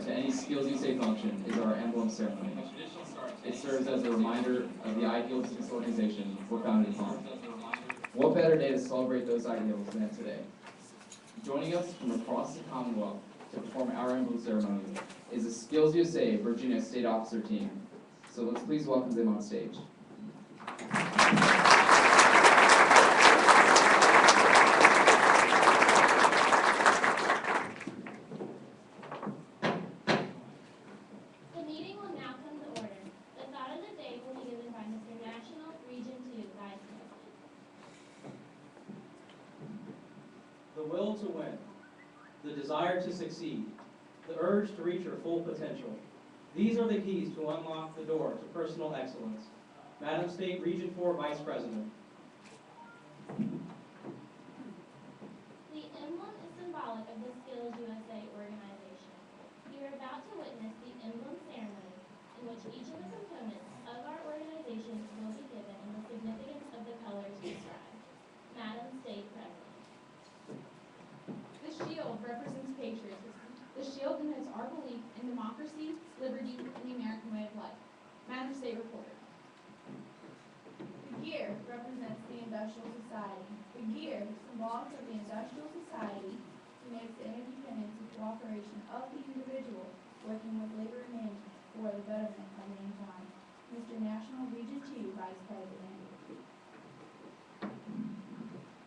start to any SkillsUSA function is our emblem ceremony. It serves as a reminder of the ideals of this organization we're founded upon. What better day to celebrate those ideals than today? Joining us from across the Commonwealth to perform our emblem ceremony is the SkillsUSA Virginia State Officer team. So let's please welcome them on stage. The will to win, the desire to succeed, the urge to reach your full potential. These are the keys to unlock the door to personal excellence. Madam State Region 4 Vice President. The emblem is symbolic of the SkillsUSA organization. You are about to witness the emblem ceremony in which each of the components of our organization will be given and the significance of the colors described. Madam State President. The shield represents patriotism. The shield denotes our belief in democracy, liberty, and the American way of life. Madam State Reporter. The gear represents the industrial society. The gear, symbolic of the industrial society, denotes the interdependence and cooperation of the individual working with labor and management for the betterment of mankind. Mr. National Region 2 Vice President.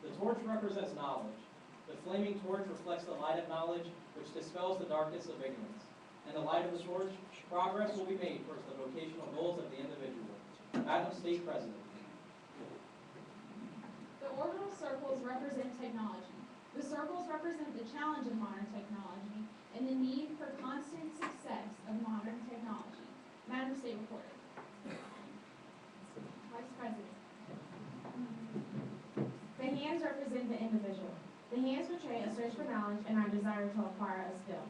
The torch represents knowledge. The flaming torch reflects the light of knowledge, which dispels the darkness of ignorance. In the light of the torch, progress will be made towards the vocational goals of the individual. Madam State President. The orbital circles represent technology. The circles represent the challenge of modern technology and the need for constant success of modern technology. Madam State Reporter. Vice President. The hands represent the individual. The hands portray a search for knowledge and our desire to acquire a skill.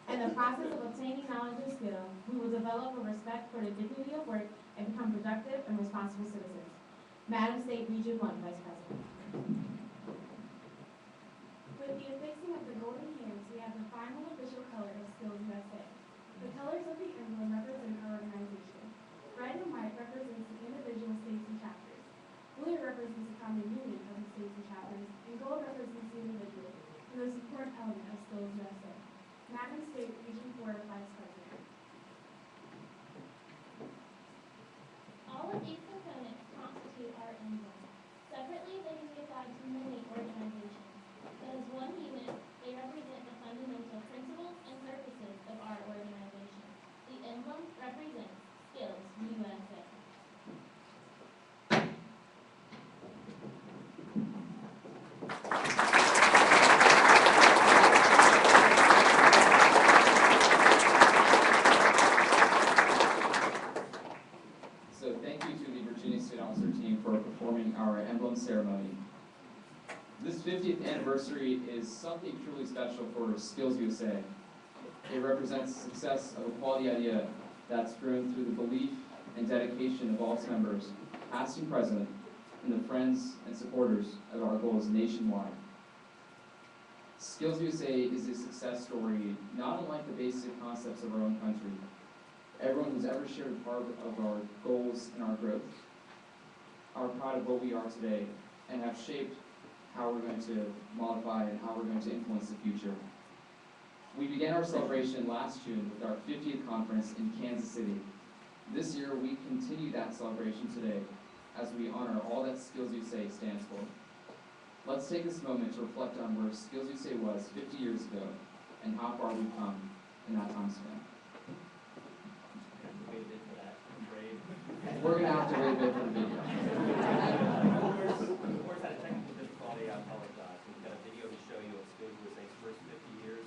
In the process of obtaining knowledge and skill, we will develop a respect for the dignity of work and become productive and responsible citizens. Madam State Region 1 Vice President. With the affixing of the golden hands, we have the final official color of SkillsUSA. The colors of the emblem represent our organization. Red and white represents the individual states and chapters. Blue represents the common union of the states and chapters, and gold represents the individual, the most important element of SkillsUSA. Madam State Region 4 Vice President. All of these components constitute our emblem. Separately, they can be applied to many organizations, but as one unit, they represent the fundamental principles and purposes of our organization. The emblem represents SkillsUSA. So thank you to the Virginia State Officer team for performing our emblem ceremony. This 50th anniversary is something truly special for SkillsUSA. It represents the success of a quality idea that's grown through the belief and dedication of all its members, past and present, and the friends and supporters of our goals nationwide. SkillsUSA is a success story not unlike the basic concepts of our own country. Everyone who's ever shared part of our goals and our growth are proud of what we are today and have shaped how we're going to modify and how we're going to influence the future. We began our celebration last June with our 50th conference in Kansas City. This year, we continue that celebration today as we honor all that SkillsUSA stands for. Let's take this moment to reflect on where SkillsUSA was 50 years ago and how far we've come in that time span. We're going to have to wait a bit for the video. Of course, had a technical difficulty. I apologize. We've got a video to show you of SkillsUSA's first 50 years.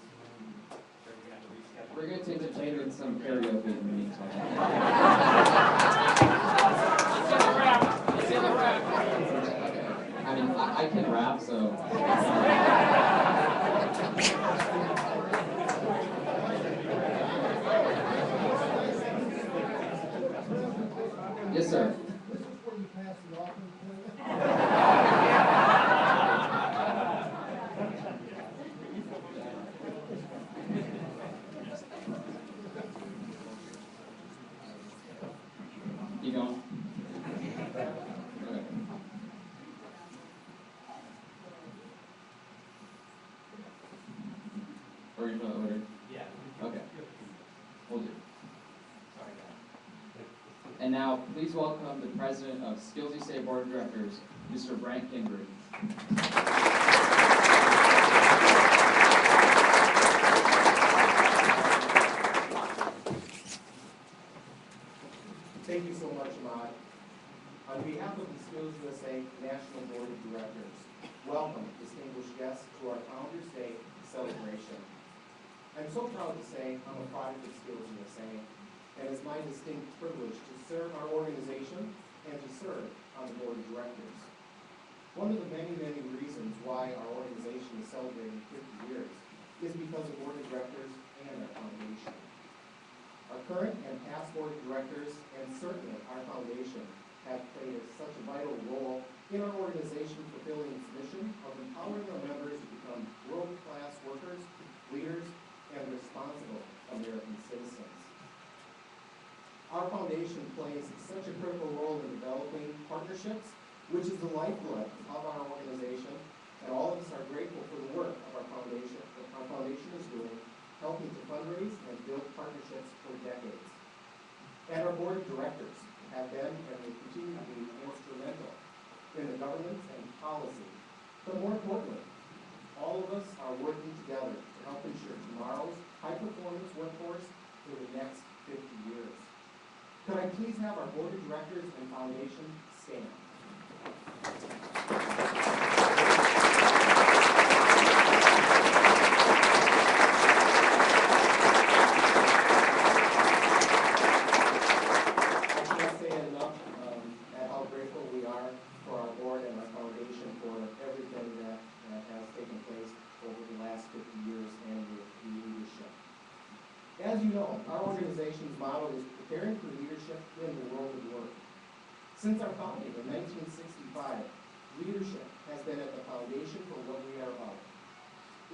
We're going to entertain with some karaoke in the meantime. I mean, I can rap, so. Yes, sir. Keep going. Okay. Or you know the order? Yeah. Okay. We'll do. Sorry, guys. And now, please welcome the president of SkillsUSA Board of Directors, Mr. Brent Kingery. Thank you so much, Ahmad. On behalf of the SkillsUSA National Board of Directors, welcome, distinguished guests, to our Founders Day celebration. I'm so proud to say I'm a product of SkillsUSA, and it's my distinct privilege to serve our organization and to serve on the Board of Directors. One of the many, many reasons why our organization is celebrating 50 years is because of Board of Directors and our foundation. Our current and past Board of Directors, and certainly our foundation, have played such a vital role in our organization fulfilling its mission of empowering our members to become world-class workers, leaders, and responsible American citizens. Our foundation plays such a critical role in developing partnerships, which is the lifeblood of our organization, and all of us are grateful for the work of our foundation. What our foundation is doing, helping to fundraise and build partnerships for decades. And our Board of Directors have been and will continue to be instrumental in the governance and policy. But more importantly, all of us are working together to help ensure tomorrow's high-performance workforce for the next 50 years. Could I please have our Board of Directors and Foundation stand? As you know, our organization's motto is preparing for leadership in the world of work. Since our founding in 1965, leadership has been at the foundation for what we are about.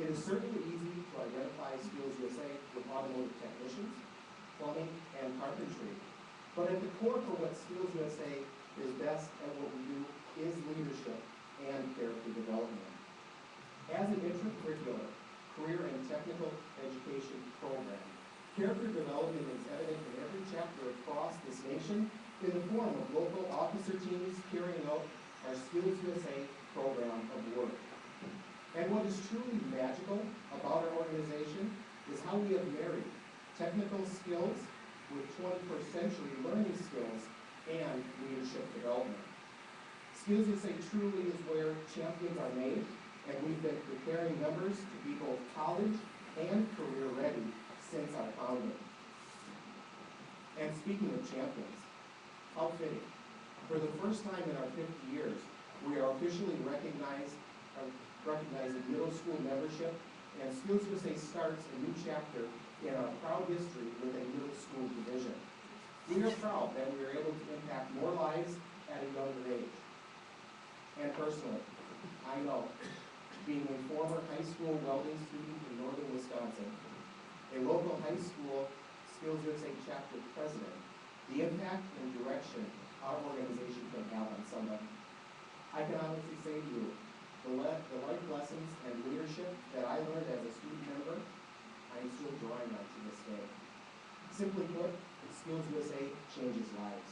It is certainly easy to identify SkillsUSA with automotive technicians, plumbing, and carpentry. But at the core for what SkillsUSA is best at what we do is leadership and character development. As an intracurricular career and technical education program, character development is evident in every chapter across this nation in the form of local officer teams carrying out our SkillsUSA program of work. And what is truly magical about our organization is how we have married technical skills with 21st century learning skills and leadership development. SkillsUSA truly is where champions are made, and we've been preparing members to be both college and career ready since our founding. And speaking of champions, how fitting. For the first time in our 50 years, we are officially recognizing middle school membership, and SkillsUSA starts a new chapter in our proud history with a middle school division. We are proud that we are able to impact more lives at a younger age. And personally, I know, being a former high school welding student in northern Wisconsin, a local high school SkillsUSA chapter president, the impact and direction our organization can have on somebody. I can honestly say to you, the life lessons and leadership that I learned as a student member, I am still drawing on to this day. Simply put, SkillsUSA changes lives.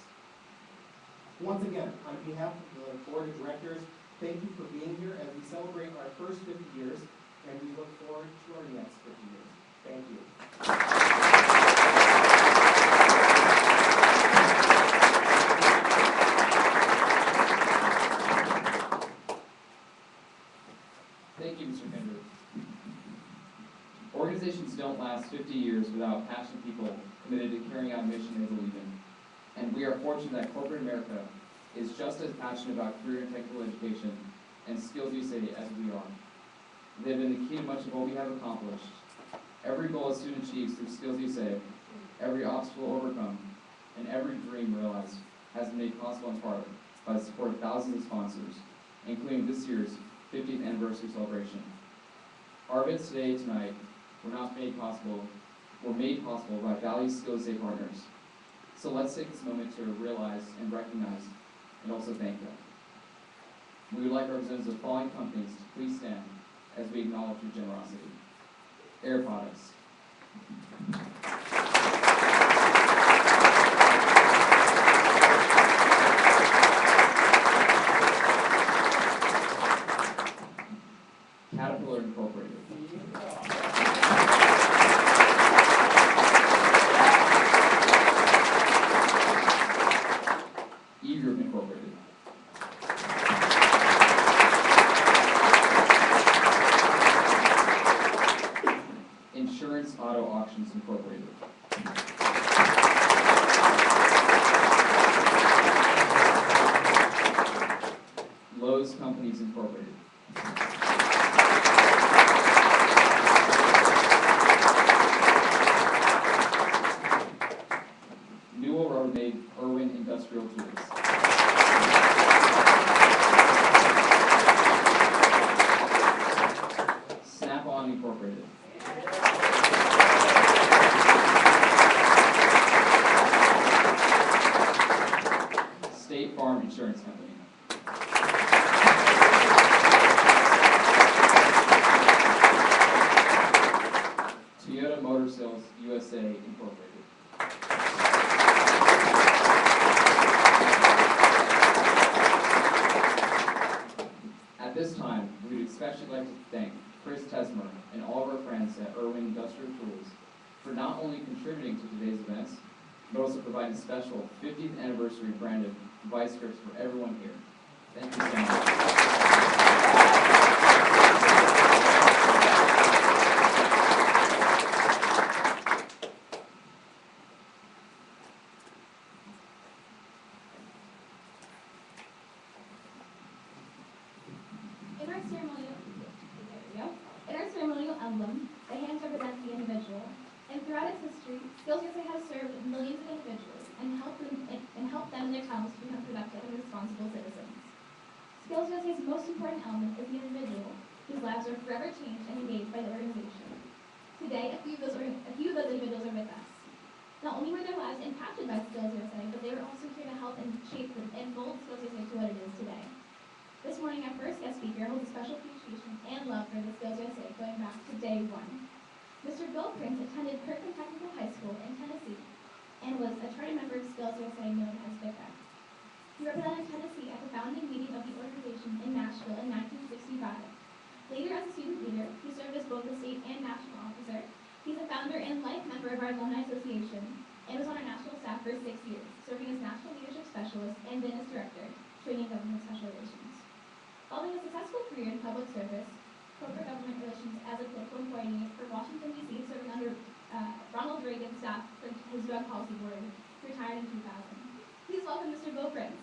Once again, on behalf of the Board of Directors, thank you for being here as we celebrate our first 50 years, and we look forward to our next 50 years. Thank you. Thank you, Mr. Kingery. Organizations don't last 50 years without passionate people committed to carrying out a mission they believe in. And we are fortunate that corporate America is just as passionate about career and technical education and SkillsUSA as we are. They have been the key to much of what we have accomplished. Every goal a student achieves through SkillsUSA, every obstacle overcome, and every dream realized has been made possible in part by the support of thousands of sponsors, including this year's 50th anniversary celebration. Our events today, tonight, were made possible by valued SkillsUSA partners. So let's take this moment to realize and recognize and also thank them. We would like representatives of following companies to please stand as we acknowledge your generosity. Air Products. Caterpillar Incorporated. E-Group Incorporated. Insurance Auto Auctions Incorporated. Lowe's Companies Incorporated. Newell Rubbermaid Irwin Industrial Tools. Snap-on Incorporated. State Farm Insurance Company. Toyota Motor Sales USA Incorporated. At this time, we would especially like to thank Chris Tesmer and all of our friends at Irwin Industrial Tools for not only contributing to today's events, but also providing special 50th anniversary branded vice grips for everyone here. Thank you so much. In our ceremonial, there we go. In our ceremonial emblem, the hands represent the individual. And throughout its history, SkillsUSA has served millions of individuals and helped them and their talents to become productive and responsible citizens. SkillsUSA's most important element is the individual, whose lives are forever changed and engaged by the organization. Today, a few of those individuals are with us. Not only were their lives impacted by SkillsUSA, but they were also here to help and shape and mold SkillsUSA to what it is today. This morning, our first guest speaker holds a special appreciation and love for the SkillsUSA going back to day one. Mr. Bill Prince attended Kirkland Technical High School in Tennessee and was a charter member of SkillsUSA known as VICA. He represented Tennessee at the founding meeting of the organization in Nashville in 1965. Later, as a student leader, he served as both a state and national officer. He's a founder and life member of our Alumni Association and was on our national staff for 6 years, serving as National Leadership Specialist and then as Director, Training Government Special Relations. Following a successful career in public service, corporate government relations as a political coordinator for Washington, D.C., serving under Ronald Reagan's staff for his drug policy board, retired in 2000. Please welcome Mr. Bill Prince.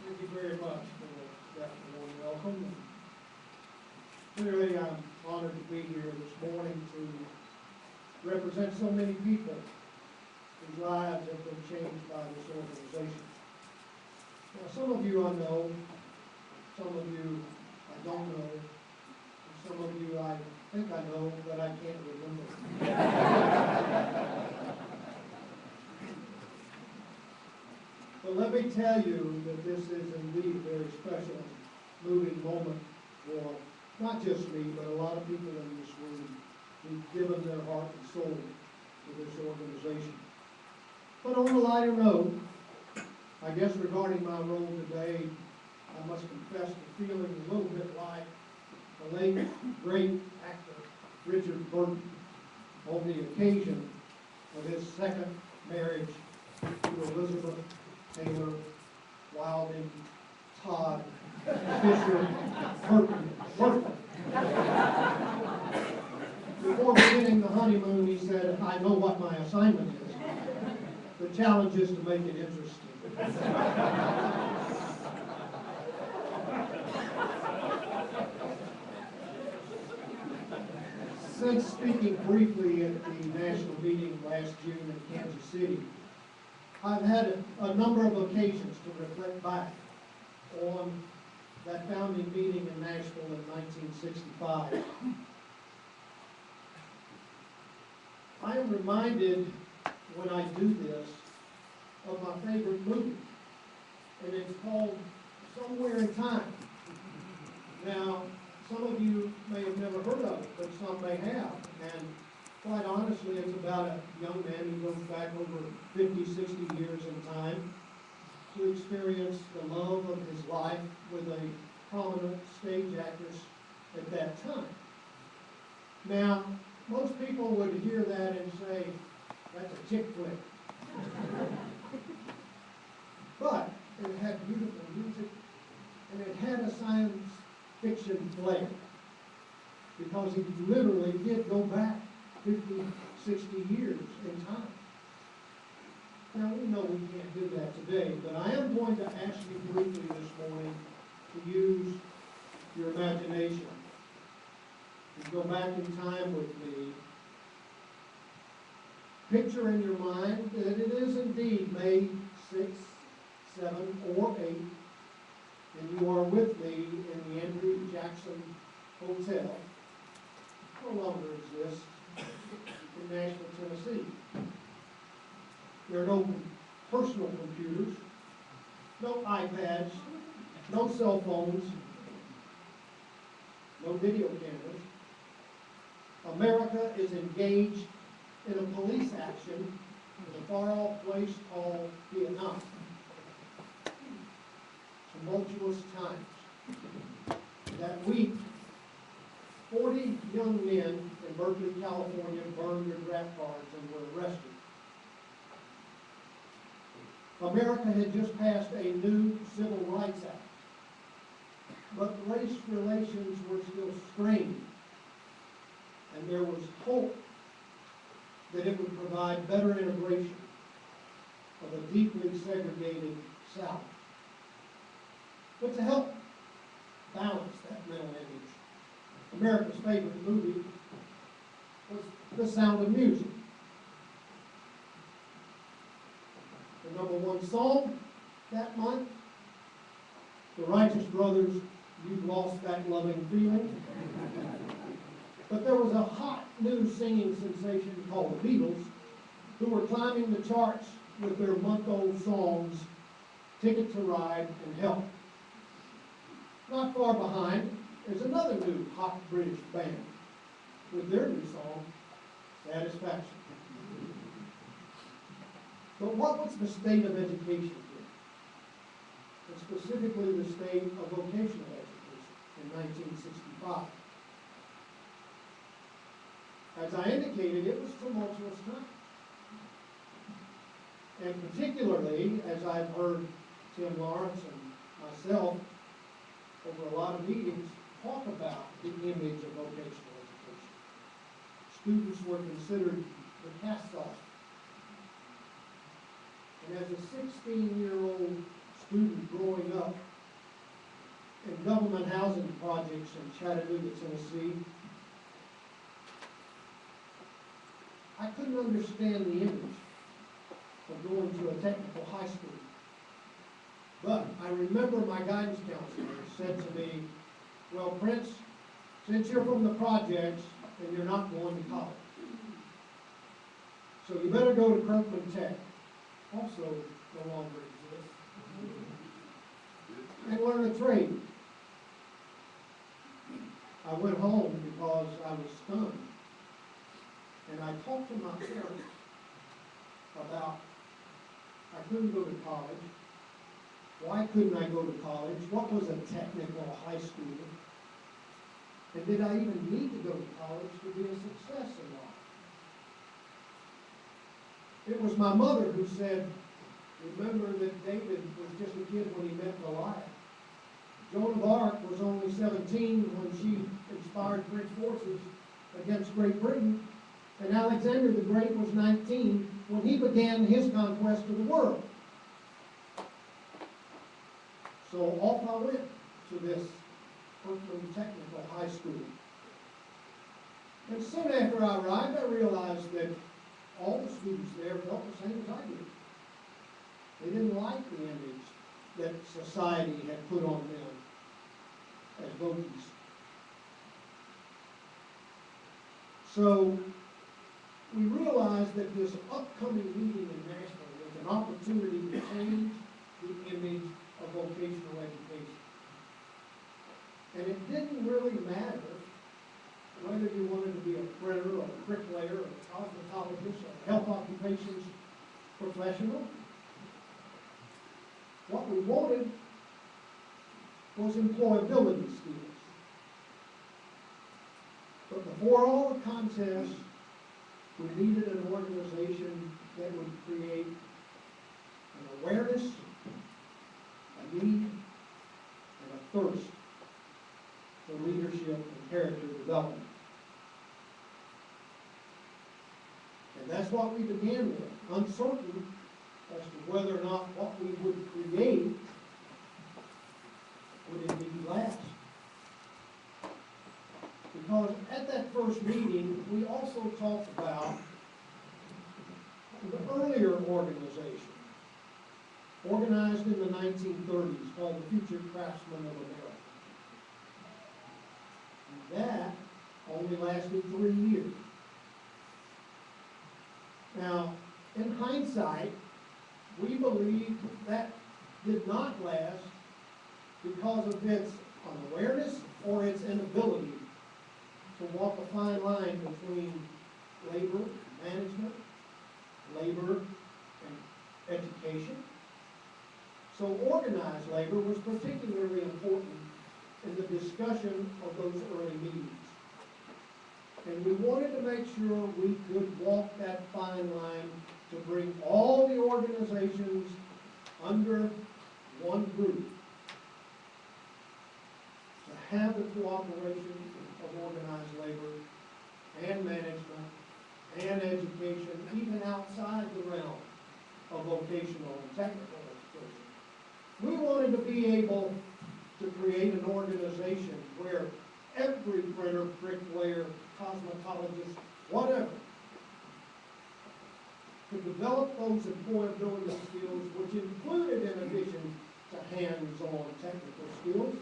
Thank you very much for that warm welcome. Clearly, I'm honored to be here this morning to represent so many people whose lives have been changed by this organization. Now, some of you I know, some of you I don't know, and some of you I think I know, but I can't remember. But let me tell you that this is indeed a very special, moving moment for not just me, but a lot of people in this room who've given their heart and soul to this organization. But on a lighter note, I guess regarding my role today, I must confess to feeling a little bit like the late, great actor Richard Burton on the occasion of his second marriage to Elizabeth Taylor Wilding Todd Fisher Burton. Before beginning the honeymoon, he said, "I know what my assignment is. The challenge is to make it interesting." Since speaking briefly at the national meeting last June in Kansas City, I've had a number of occasions to reflect back on that founding meeting in Nashville in 1965. I am reminded when I do this of my favorite movie, and it's called Somewhere in Time. Now, some of you may have never heard of it, but some may have. And quite honestly, it's about a young man who goes back over 50, 60 years in time to experience the love of his life with a prominent stage actress at that time. Now, most people would hear that and say, that's a chick flick. But it had beautiful music, and it had a science fiction flair, because he literally did go back 50, 60 years in time. Now, we know we can't do that today, but I am going to ask you briefly this morning to use your imagination, to go back in time with me. Picture in your mind that it is indeed May 6th, 7, or 8, and you are with me in the Andrew Jackson Hotel, no longer exists, in Nashville, Tennessee. There are no personal computers, no iPads, no cell phones, no video cameras. America is engaged in a police action in a far-off place called Vietnam. Tumultuous times. That week, 40 young men in Berkeley, California burned their draft cards and were arrested. America had just passed a new Civil Rights Act, but race relations were still strained, and there was hope that it would provide better integration of a deeply segregated South. But to help balance that mental image, America's favorite movie was The Sound of Music. The #1 song that month, the Righteous Brothers, You've Lost That Loving Feeling. But there was a hot new singing sensation called the Beatles, who were climbing the charts with their month-old songs, Ticket to Ride and Help. Not far behind is another new hot British band with their new song, Satisfaction. But what was the state of education here? And specifically the state of vocational education in 1965. As I indicated, it was tumultuous times. And particularly, as I've heard Tim Lawrence and myself over a lot of meetings talk about the image of vocational education. Students were considered the cast-off. And as a 16-year-old student growing up in government housing projects in Chattanooga, Tennessee, I couldn't understand the image of going to a technical high school. But I remember my guidance counselor said to me, well, Prince, since you're from the projects, then you're not going to college. So you better go to Kirkland Tech, also no longer exists, and learn a trade. I went home because I was stunned. And I talked to my parents about I couldn't go to college. Why couldn't I go to college? What was a technical high school? And did I even need to go to college to be a success in life? It was my mother who said, remember that David was just a kid when he met Goliath. Joan of Arc was only 17 when she inspired French forces against Great Britain. And Alexander the Great was 19 when he began his conquest of the world. So off I went to this Kirkland Technical High School. And soon after I arrived, I realized that all the students there felt the same as I did. They didn't like the image that society had put on them as vokies. So we realized that this upcoming meeting in Nashville was an opportunity to change the image of vocational education. And it didn't really matter whether you wanted to be a printer or a bricklayer or a cosmetologist or a health occupations professional. What we wanted was employability skills. But before all the contests, we needed an organization that would create an awareness, a need, and a thirst for leadership and character development. And that's what we began with, uncertain as to whether or not what we would create would indeed last. Because at that first meeting, we also talked about the earlier organization, organized in the 1930s, called the Future Craftsmen of America. And that only lasted 3 years. Now, in hindsight, we believe that did not last because of its unawareness or its inability to walk a fine line between labor management, labor and education. So organized labor was particularly important in the discussion of those early meetings. And we wanted to make sure we could walk that fine line to bring all the organizations under one group, to have the cooperation of organized labor and management and education, even outside the realm of vocational and technical education. We wanted to be able to create an organization where every printer, bricklayer, cosmetologist, whatever, to develop those employability skills, which included, in addition to hands-on technical skills,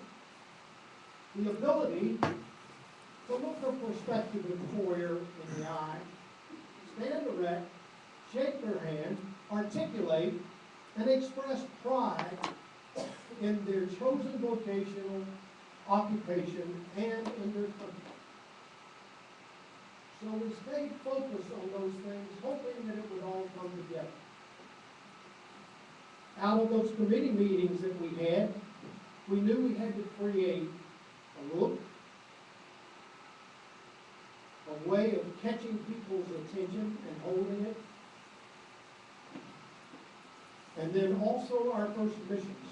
the ability to look a prospective employer in the eye, stand erect, shake their hand, articulate, and express pride in their chosen vocational occupation and in their country. So we stayed focused on those things, hoping that it would all come together. Out of those committee meetings that we had, we knew we had to create a look, a way of catching people's attention and holding it, and then also our first mission statement.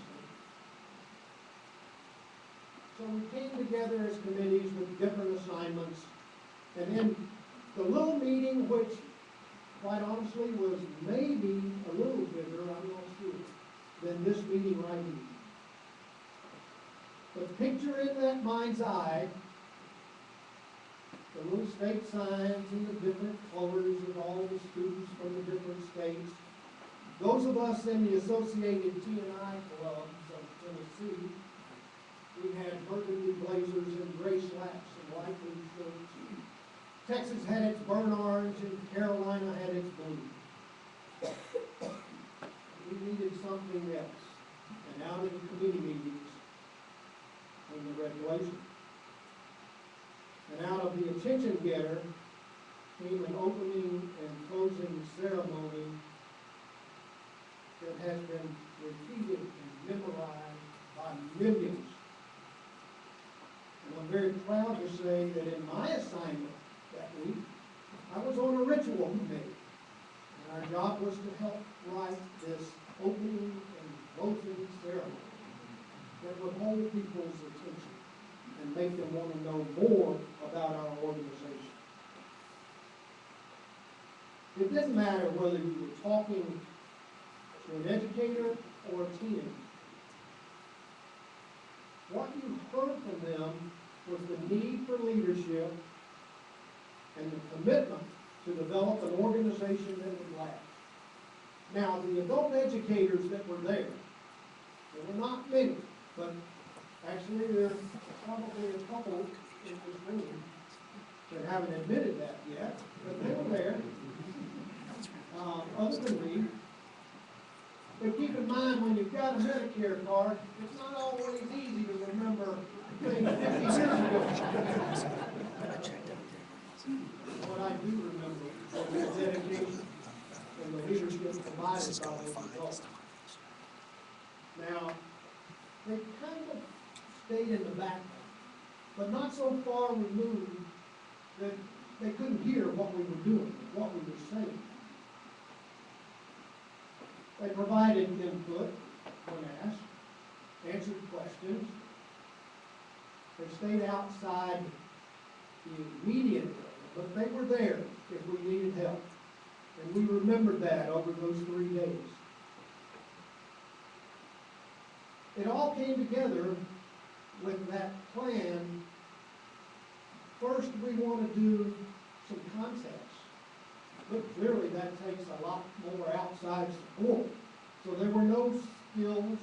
So we came together as committees with different assignments, and in the little meeting, which quite honestly was maybe a little bigger, I'm not sure, than this meeting right here. But picture in that mind's eye the little state signs and the different colors of all the students from the different states. Those of us in the Associated T&I clubs of Tennessee, we had burgundy blazers and gray slacks and light blue shirts. Texas had its burnt orange and Carolina had its blue. We needed something else. And out of the committee meetings came the red blazer. And out of the attention getter came an opening and closing ceremony that has been repeated and memorized by millions. And I'm very proud to say that in my assignment that week, I was on a ritual committee. And our job was to help write this opening and closing ceremony that would hold people's attention and make them want to know more about our organization. It didn't matter whether you were talking to an educator or a teenager. What you heard from them was the need for leadership and the commitment to develop an organization that would last. Now, the adult educators that were there were not many, but actually there's probably a couple in this room that haven't admitted that yet, but they were there, other than me. But keep in mind, when you've got a Medicare card, it's not always easy to remember things 50 years ago. What I do remember was the dedication and the leadership provided by those adults. Now, they kind of stayed in the background, but not so far removed that they couldn't hear what we were doing, what we were saying. They provided input when asked, answered questions. They stayed outside the immediate area, but they were there if we needed help. And we remembered that over those 3 days. It all came together with that plan. First, we want to do some concepts. But clearly that takes a lot more outside support. So there were no skills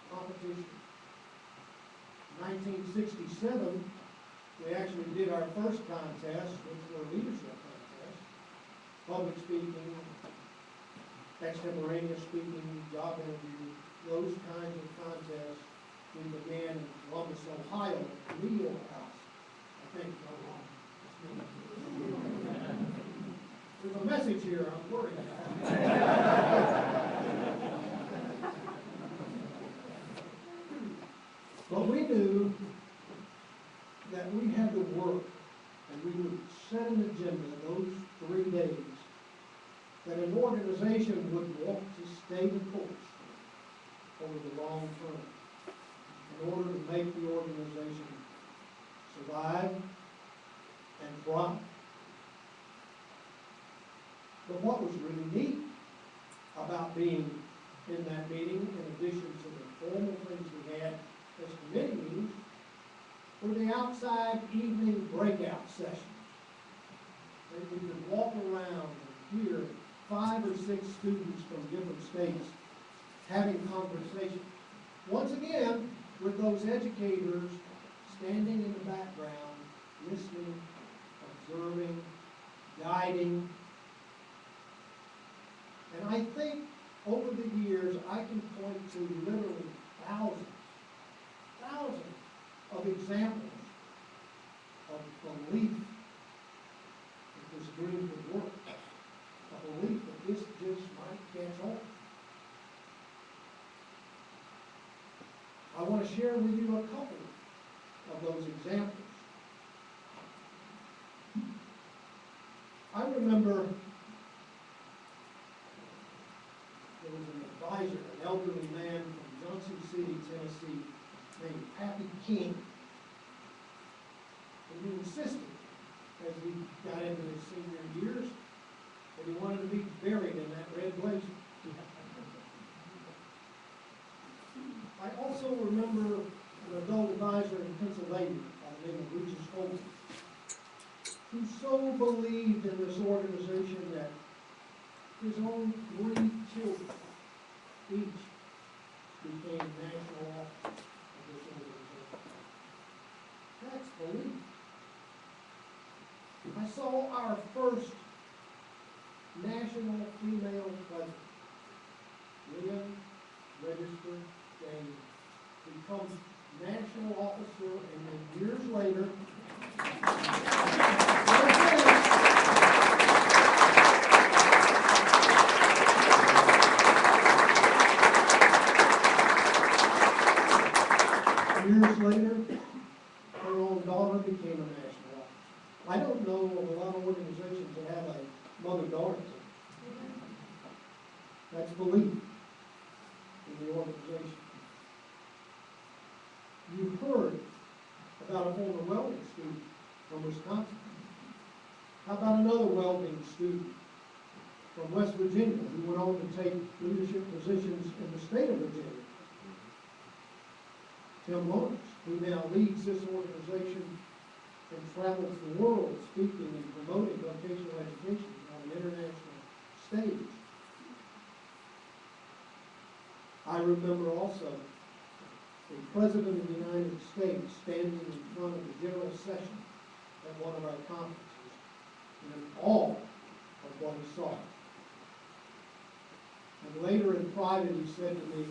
competitions. In 1967, we actually did our first contest, which were leadership contests, public speaking, extemporaneous speaking, job interview, those kinds of contests. We began in Columbus, Ohio, at the Neal House, I think. There's a message here I'm worried about. But we knew that we had to work, and we would set an agenda those 3 days that an organization would want to stay the course over the long term in order to make the organization survive and thrive. But what was really neat about being in that meeting, in addition to the formal things we had as committee meetings, were the outside evening breakout sessions. We could walk around and hear 5 or 6 students from different states having conversations. Once again, with those educators standing in the background, listening, observing, guiding. And I think over the years, I can point to literally thousands of examples of belief that this dream would work, a belief that this just might catch on. I want to share with you a couple of those examples. I remember there was an advisor, an elderly man from Johnson City, Tennessee, named Pappy King. And he insisted, as he got into his senior years, that he wanted to be buried in that red blazer. I also remember an adult advisor in Pennsylvania by the name of Regis Holden, who so believed in this organization that his own 3 children each became national officers of this organization. That's belief. I saw our first national female president, William Register James, becomes national officer, and then years later, her own daughter became a national officer. I don't know of a lot of organizations that have a mother-daughter team. That's belief in the organization. You've heard about a former welding student from Wisconsin. How about another welding student from West Virginia who went on to take leadership positions in the state of Virginia? Tim Lawrence, who now leads this organization and travels the world speaking and promoting vocational education on the international stage. I remember also the President of the United States standing in front of the General Session at one of our conferences in awe of what he saw. And later in private, he said to me,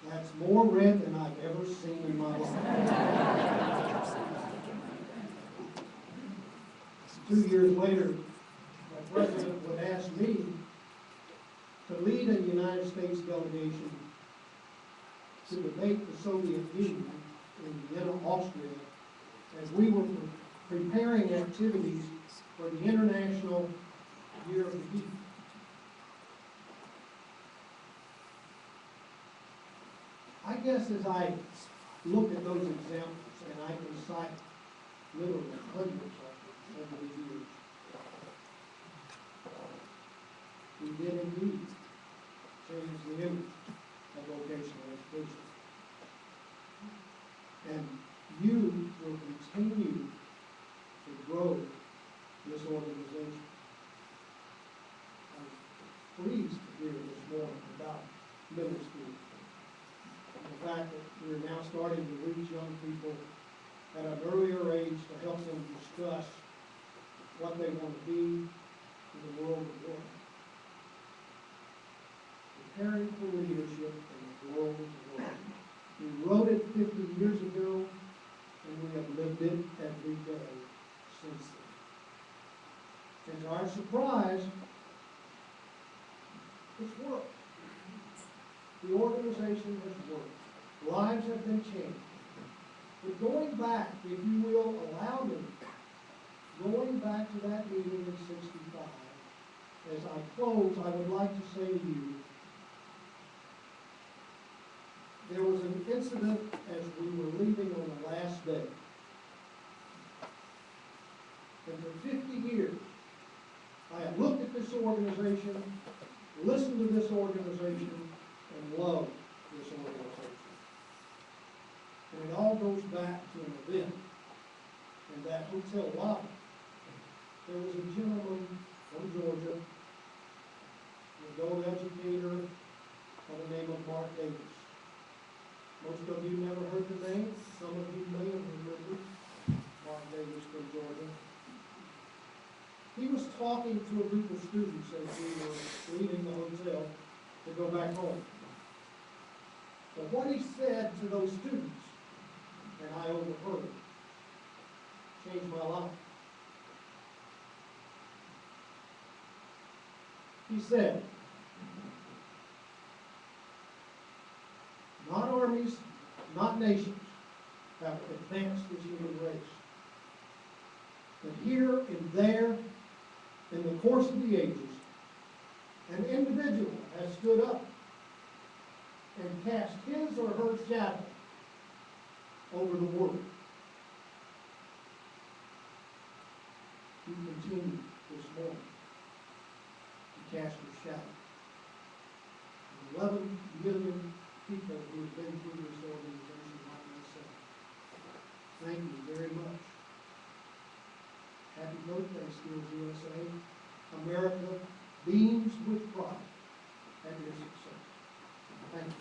"That's more red than I've ever seen in my life." 2 years later, the president would ask me to lead a United States delegation to debate the Soviet Union in Vienna, Austria, as we were preparing activities for the International Year of the Geek. I guess as I look at those examples, and I can cite literally hundreds of them over the years, we did indeed change the image of vocational education. And you will continue to grow this organization. I'm pleased to hear this morning about middle school. And the fact that we're now starting to reach young people at an earlier age to help them discuss what they want to be in the world of work. Preparing for leadership in the world of work. We wrote it 50 years ago, and we have lived it every day since then. And to our surprise, it's worked. The organization has worked. Lives have been changed. But going back, if you will allow me, going back to that meeting in '65, as I close, I would like to say to you, there was an incident as we were leaving on the last day. And for 50 years, I have looked at this organization, listened to this organization, and loved this organization. And it all goes back to an event in that hotel lobby. There was a gentleman from Georgia, an adult educator by the name of Mark Davis. Most of you never heard the name. Some of you may have remembered Mark Davis from Georgia. He was talking to a group of students as we were leaving the hotel to go back home. But what he said to those students, and I overheard it, changed my life. He said, "Not armies, not nations have advanced the human race. But here and there, in the course of the ages, an individual has stood up and cast his or her shadow over the world. You continue this morning to cast your shadow. 11 million people who have been through this organization like myself. Thank you very much. Happy birthday, SkillsUSA. America beams with pride at your success. Thank you.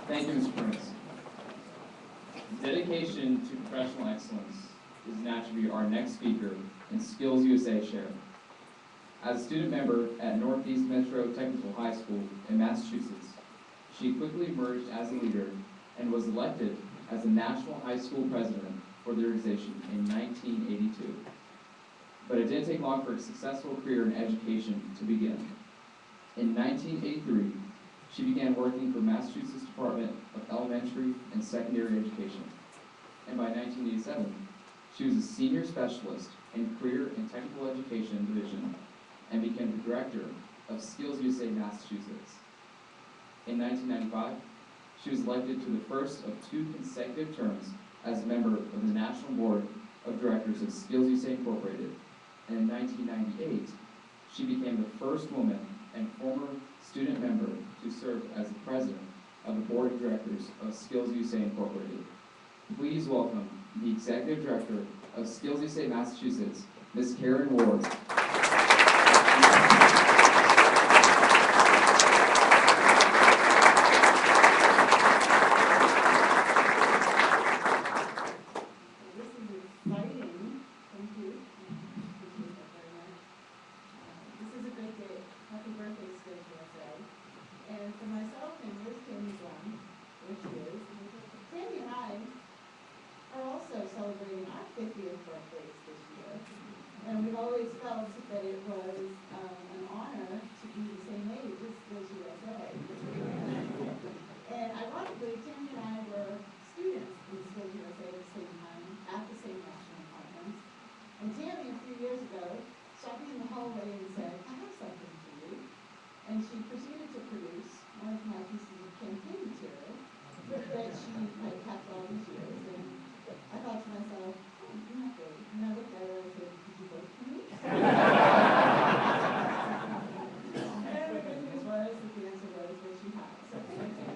Thank you, Mr. Prince. Dedication to professional excellence is an attribute of our next speaker and SkillsUSA share. As a student member at Northeast Metro Technical High School in Massachusetts, she quickly emerged as a leader and was elected as the national high school president for the organization in 1982. But it didn't take long for a successful career in education to begin. In 1983, she began working for Massachusetts Department of Elementary and Secondary Education. And by 1987, she was a senior specialist in Career and Technical Education Division and became the director of SkillsUSA Massachusetts. In 1995, she was elected to the first of 2 consecutive terms as a member of the National Board of Directors of SkillsUSA Incorporated, and in 1998, she became the first woman and former student member to serve as the president of the Board of Directors of SkillsUSA Incorporated. Please welcome the Executive Director of SkillsUSA Massachusetts, Ms. Karen Ward. Celebrating our 50th birthdays this year, and we've always felt that it was an honor to be the same age as SkillsUSA. And ironically, Tammy and I were students in SkillsUSA at the same time, at the same national conference. And Tammy, a few years ago, stopped me in the hallway and said, "I have something for you." And she proceeded to produce one of my pieces of campaign material that she had kept all these years. And I thought to myself, oh, not really. And I looked at her and I said, "Did you vote for me?" And the good news was that the answer was that she had. So thank you.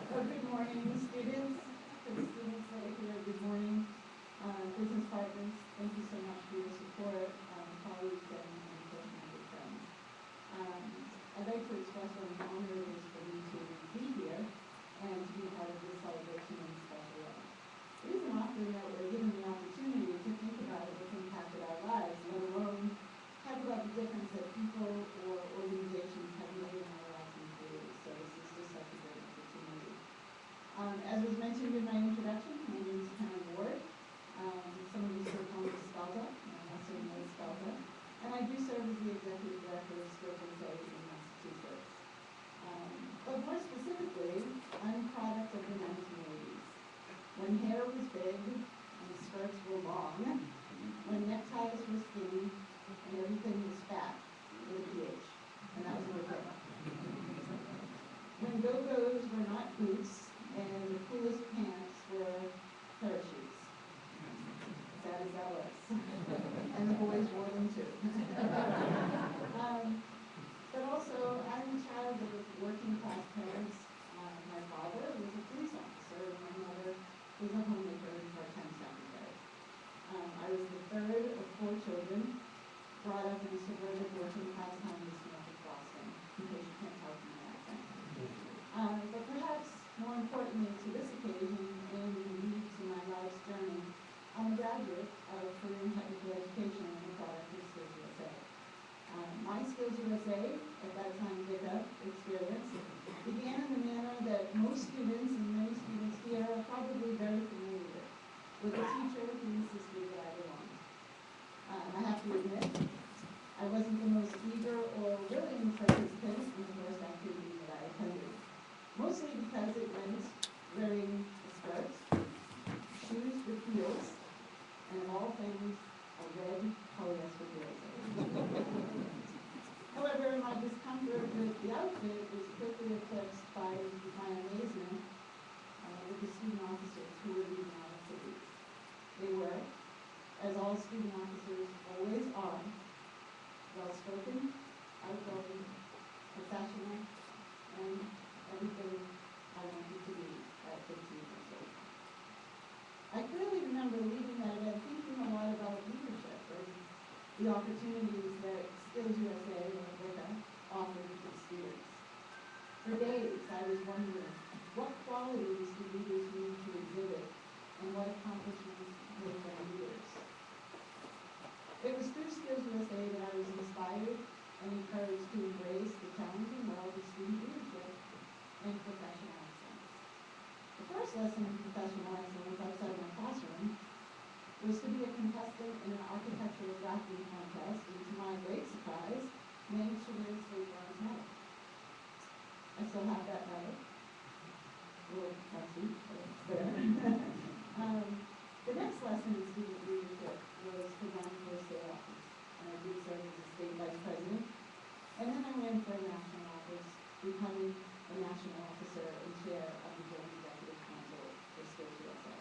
Good morning, students. To the students that are here, good morning. Business partners, thank you so much for your support, colleagues, and of course, my good friends. I'd like to express what an honor it is for me to be here and to be part of this celebration in a special way. It isn't often that we're given the opportunity to think about what's impacted our lives, let alone talk about the difference that people or organizations have made in our lives and careers. So this is just such a great opportunity. As was mentioned in my introduction, my name is Karen Ward. Some of you still call me Spelta, my last name is Spelta, and I do serve as the Executive Director of SkillsUSA in Massachusetts. But more specifically, I'm a product of the 1980s, when hair was big and skirts were long, when neckties were skinny and everything was fat with a PH, and that was okay. When go-go's were not boots and the coolest pants were parachutes. Sad as that was. And the boys wore them too. But also, I'm a child of working class parents. My father was a police officer, and my mother was a homemaker and part-time secretary. I was the third of 4 children, brought up in a suburban working class town in north of Boston, in case you can't tell from my accent. But perhaps more importantly to this occasion and indeed to my life's journey, I'm a graduate of career and technical education and a product of SkillsUSA. My SkillsUSA, at that time VICA experience, began in the manner that most students and many students here are probably very familiar with a teacher who insisted that I belong. I have to admit, I wasn't the most eager or willing participant in the first activity that I attended, mostly because it meant wearing a skirt, shoes with heels, and of all things, a red polyester blazer. However, my discomfort with the outfit was quickly eclipsed by my amazement with the student officers who were leading our activities. They were, as all student officers always are, well-spoken, outgoing, professional, and everything I wanted to be at 15 years old. I clearly remember leaving that event thinking a lot about leadership and the opportunities that SkillsUSA and VICA offered to students. For days, I was wondering what qualities do leaders need to exhibit and what accomplishments make them leaders. It was through SkillsUSA that I was inspired and encouraged to embrace the challenging world of student leadership and professional excellence. The first lesson in professional excellence outside my classroom was to be a contestant in an architectural drafting contest, and to my great surprise, managed to win a state bronze medal. I still have that medal. A little messy, but it's there. The next lesson in student leadership was to run for state office, and I did serve as a state vice president, and then I ran for a national office, becoming a national officer and chair of the Joint Executive Council for SkillsUSA.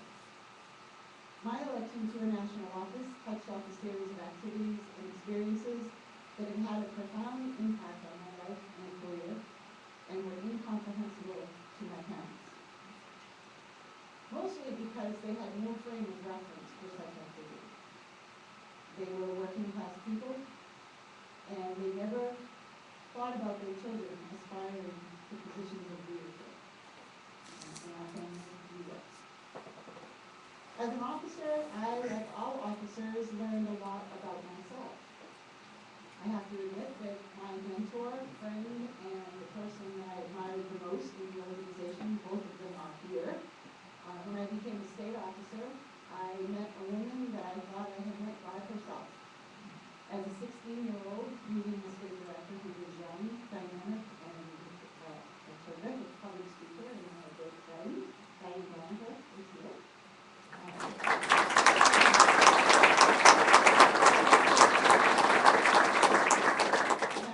My election election to a national office touched off a series of activities and experiences that have had a profound impact on my life and career and were incomprehensible to my parents. Mostly because they had no frame of reference for such activities. They were working class people, and they never thought about their children aspiring to positions of leadership. And our family do that. As an officer, I, like all officers, learned a lot about myself. I have to admit that my mentor, friend, and the person that I admired the most in the organization, both of them are here. When I became a state officer, I met a woman that I thought I had met by herself. As a 16-year-old, meeting the state director who was young, dynamic, and a terrific public speaker, and a good friend, Diane Blanca, is here.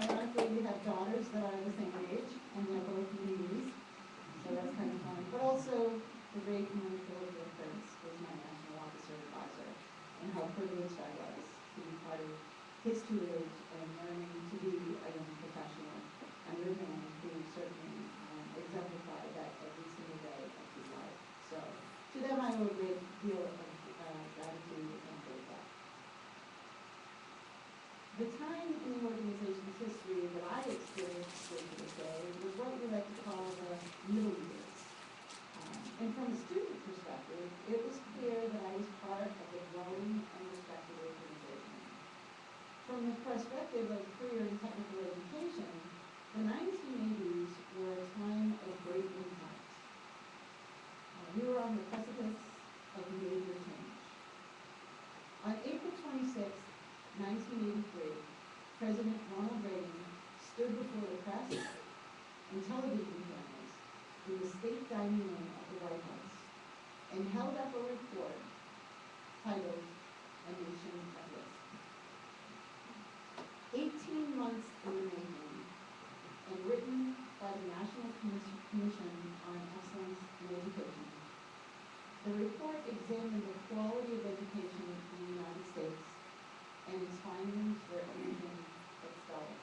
Ironically, we have daughters that are the same age, and they're both ladies, so that's kind of fun. But also, the great Monica Prince was my national officer advisor, and how privileged I was to be part of his tutelage and learning to be a young professional under a man who certainly exemplified that every single day of his life. So, to them I owe a great deal of gratitude and grateful. The time in the organization's history that I experienced SkillsUSA was what we like to call the middle years. And from a student perspective, it was clear that I was part of a growing and respected organization. From the perspective of career and technical education, the 1980s were a time of great impact. We were on the precipice of major change. On April 26, 1983, President Ronald Reagan stood before the press and television cameras in the state dining room of the White House and held up a report titled A Nation at Risk. 18 months in the making and written by the National Commission on Excellence in Education, the report examined the quality of education in the United States, and its findings were anything but stellar.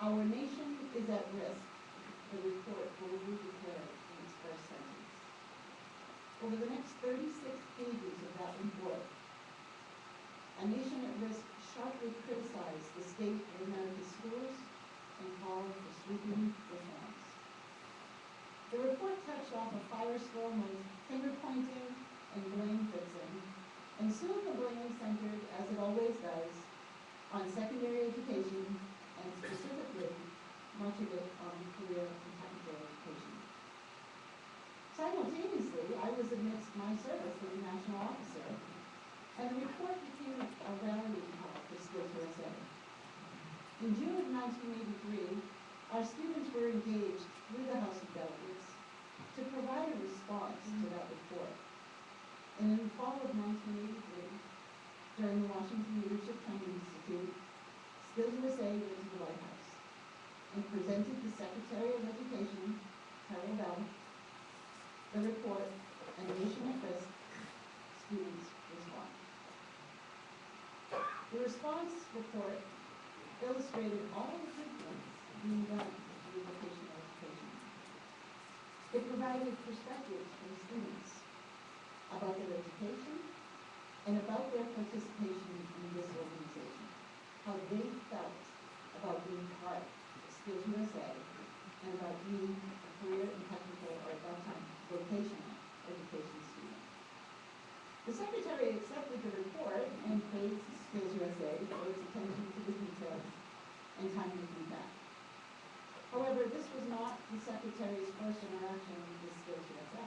Our nation is at risk, the report boldly declared in its first sentence. Over the next 36 pages of that report, A Nation at Risk sharply criticized the state of America's schools and called for sweeping reforms. The report touched off a firestorm of finger-pointing and blame-fixing, and soon the blame centered, as it always does, on secondary education, and specifically, much of it on career and technical education. Simultaneously, I was amidst my service as a national officer, and the report became a rallying call for SkillsUSA. In June of 1983, our students were engaged through the House of Delegates to provide a response to that report. And in the fall of 1983, during the Washington Leadership Training Institute, SkillsUSA went to the White House and presented the Secretary of Education, Carol Bell, the report, A Nation at Risk, Students Respond. The response report illustrated all the good things being done in vocational education. It provided perspectives from students about their education and about their participation in this organization, how they felt about being part of SkillsUSA and about being a career and technical, or at that time, vocational education student. The Secretary accepted the report and praised SkillsUSA for its attention to the details and timely feedback. However, this was not the Secretary's first interaction with SkillsUSA,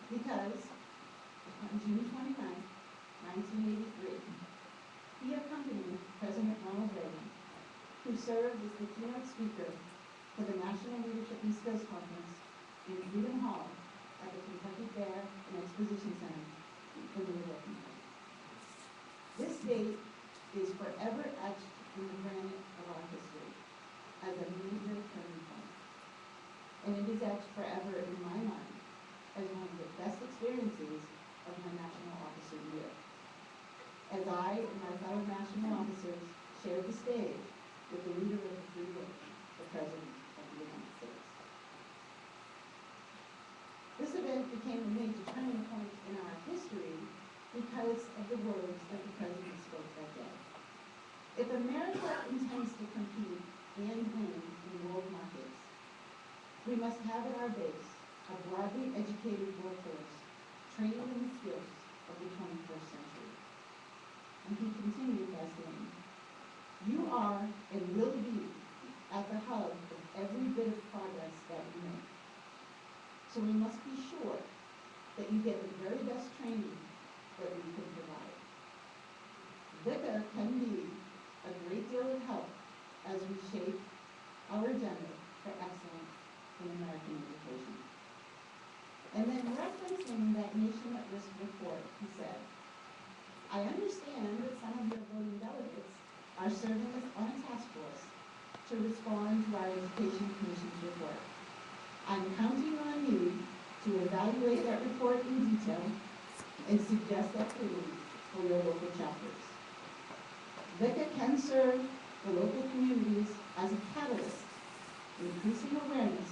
because on June 29, 1983, he accompanied President Ronald Reagan, who served as the keynote speaker for the National Leadership and Skills Conference in Freedom Hall at the Kentucky Fair and Exposition Center in Louisville. This date is forever etched in the granite of our history as a major turning point. And it is etched forever in my mind as one of the best experiences stage with the leader of the free world, the President of the United States. This event became a major turning point in our history because of the words that the President spoke that day. If America intends to compete and win in world markets, we must have at our base a broadly educated workforce trained in the skills of the 21st century. And he continued by saying, "You are and will be at the hub of every bit of progress that we make. So we must be sure that you get the very best training that we can provide. VICA can be a great deal of help as we shape our agenda for excellence in American education." And then referencing that Nation at Risk report, he said, "I understand that some of your voting delegates are serving on a task force to respond to our Education Commission's report. I'm counting on you to evaluate that report in detail and suggest activities for your local chapters. VICA can serve the local communities as a catalyst, increasing awareness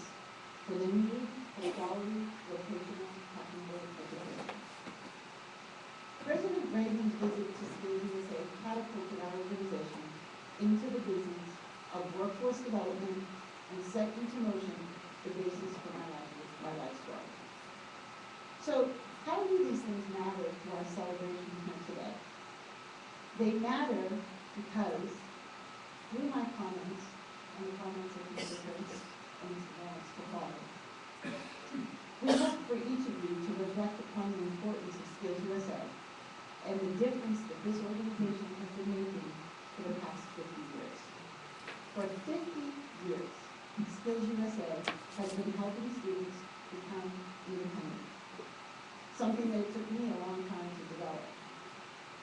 for the need for quality vocational technical education." President Reagan's visit to SkillsUSA catapulted our organization into the business of workforce development and set into motion the basis for my life's work. So, how do these things matter to our celebration here today? They matter because through my comments and the comments of Mr. Prince and Mr. Lawrence to follow, we hope for each of you to reflect upon the importance of SkillsUSA and the difference that this organization has been making for the past 50 years. For 50 years, SkillsUSA has been helping students become independent, something that took me a long time to develop.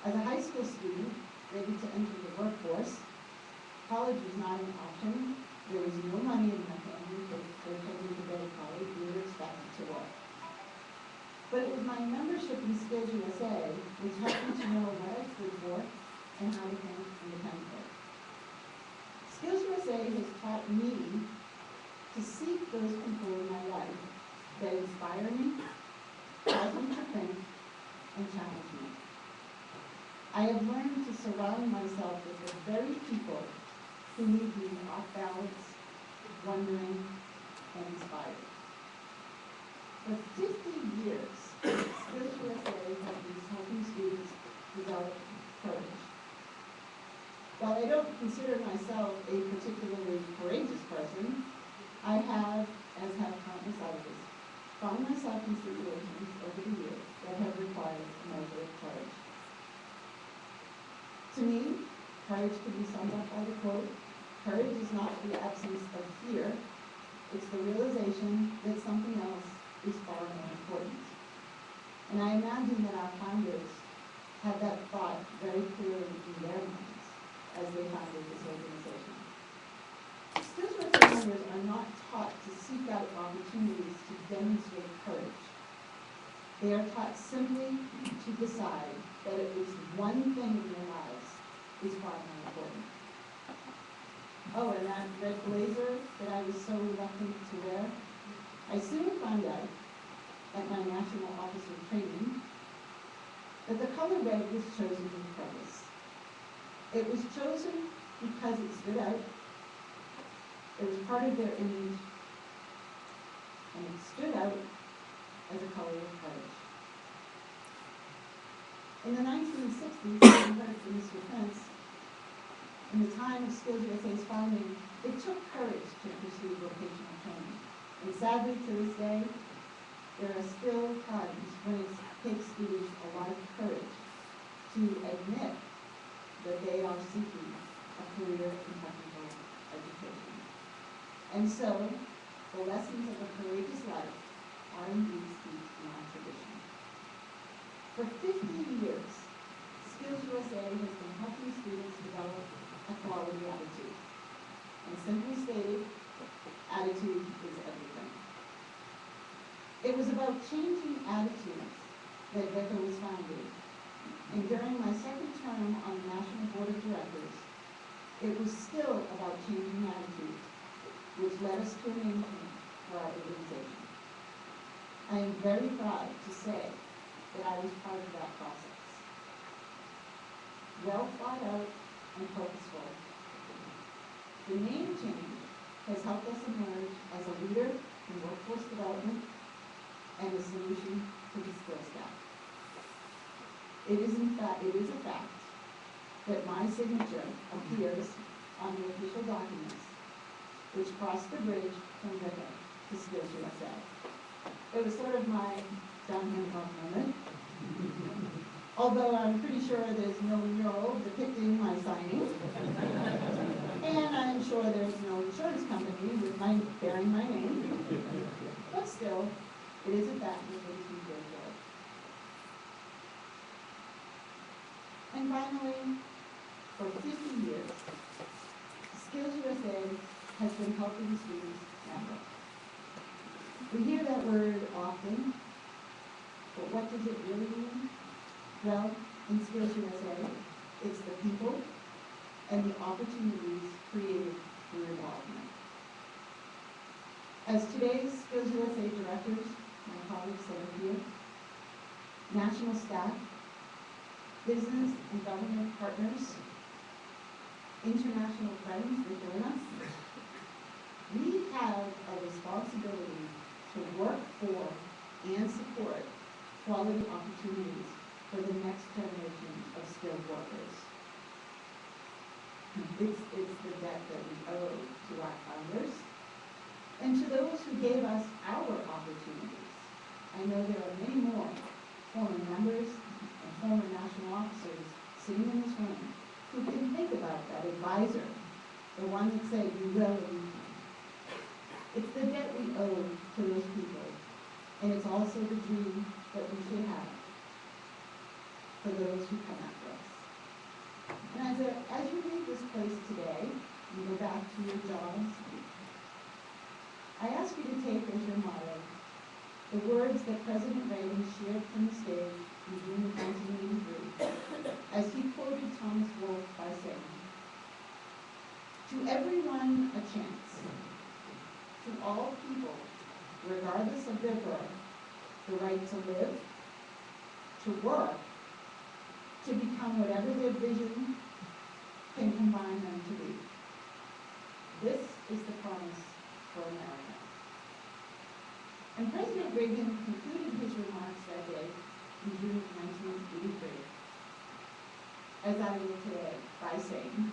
As a high school student ready to enter the workforce, college was not an option. There was no money in my family for children to go to college. We were expected to work. But it was my membership in SkillsUSA which helped me to know what I stood for and how to think independently. SkillsUSA has taught me to seek those people in my life that inspire me, cause me to think, and challenge me. I have learned to surround myself with the very people who need me off balance, wondering, and inspired. For 50 years, SkillsUSA has been helping students develop courage. While I don't consider myself a particularly courageous person, I have, as have countless others, found myself in situations over the years that have required a measure of courage. To me, courage can be summed up by the quote, "Courage is not the absence of fear, it's the realization that something else is far more important." And I imagine that our founders had that thought very clearly in their minds as they founded this organization. SkillsUSA members are not taught to seek out opportunities to demonstrate courage. They are taught simply to decide that at least one thing in their lives is far more important. Oh, and that red blazer that I was so reluctant to wear, I soon found out at my national officer training that the color red was chosen with purpose. It was chosen because it stood out, it was part of their image, and it stood out as a color of courage. In the 1960s, we heard from Mr. Prince, in the time of SkillsUSA's founding, it took courage to pursue vocational training. And sadly, to this day, there are still times when it takes students a lot of courage to admit that they are seeking a career in technical education. And so, the lessons of a courageous life are indeed steeped in our tradition. For 50 years, SkillsUSA has been helping students develop a quality attitude. And simply stated, attitude is everything. It was about changing attitudes that VICA was founded. And during my second term on the National Board of Directors, it was still about changing attitudes, which led us to a name change for our organization. I am very proud to say that I was part of that process. Well thought out and purposeful, the name change has helped us emerge as a leader in workforce development and a solution to the skills gap. It is a fact that my signature appears on the official documents which cross the bridge from River to SkillsUSA. It was sort of my John Hancock moment. Although I'm pretty sure there's no mural depicting my signing. And I'm sure there's no insurance company bearing my name. But still, it is a fact that makes me feel good. And finally, for 50 years, SkillsUSA has been helping students network. We hear that word often, but what does it really mean? Well, in SkillsUSA, it's the people and the opportunities created through involvement. As today's SkillsUSA directors, my colleagues that are here, national staff, business and government partners, international friends that join us, we have a responsibility to work for and support quality opportunities for the next generation of skilled workers. It's the debt that we owe to our founders and to those who gave us our opportunities. I know there are many more former members and former national officers sitting in this room who can think about that advisor, the one that said, you will and you can. It's the debt we owe to those people, and it's also the dream that we should have for those who come after us. And as you leave this place today, you go back to your jobs, I ask you to take as your motto the words that President Reagan shared from the stage in June of 1983, as he quoted Thomas Wolfe by saying, "To everyone a chance, to all people, regardless of their birth, the right to live, to work, to become whatever their vision can combine them to be." This is the promise for America. And President Reagan concluded his remarks that day in June of 1983, as I will today, by saying,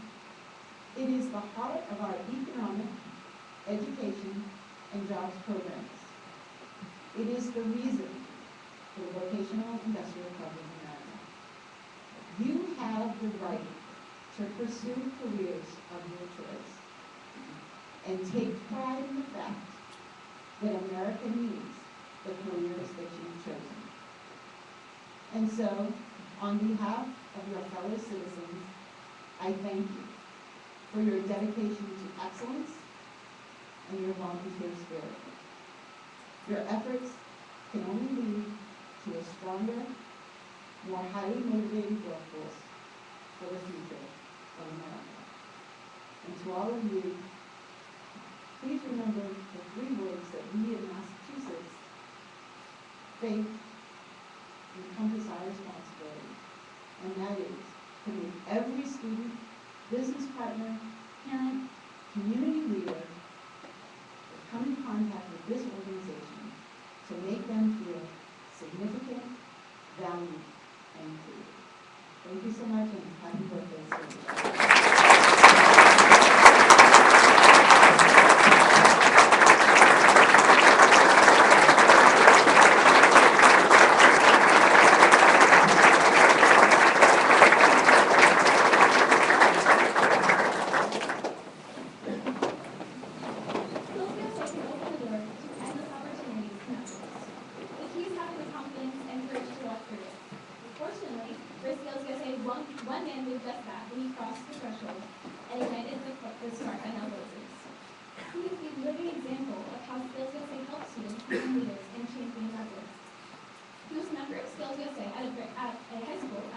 "It is the heart of our economic, education, and jobs programs. It is the reason for the vocational industrial club of America. You have the right to pursue careers of your choice and take pride in the fact that America needs the careers that you've chosen." And so, on behalf of your fellow citizens, I thank you for your dedication to excellence and your volunteer spirit. Your efforts can only lead to a stronger, more highly motivated workforce for the future of America. And to all of you, please remember the 3 words that we in Massachusetts faith encompass our responsibility, and that is to make every student, business partner, parent, community leader that come in contact with this organization to make them feel significant, valued, and included. Thank you so much, and happy birthday, Sue. One man did just that when he crossed the threshold and ignited the spark on elbows. He is the living example of how SkillsUSA helps students become leaders and champions our work. He was a member of SkillsUSA at a high school,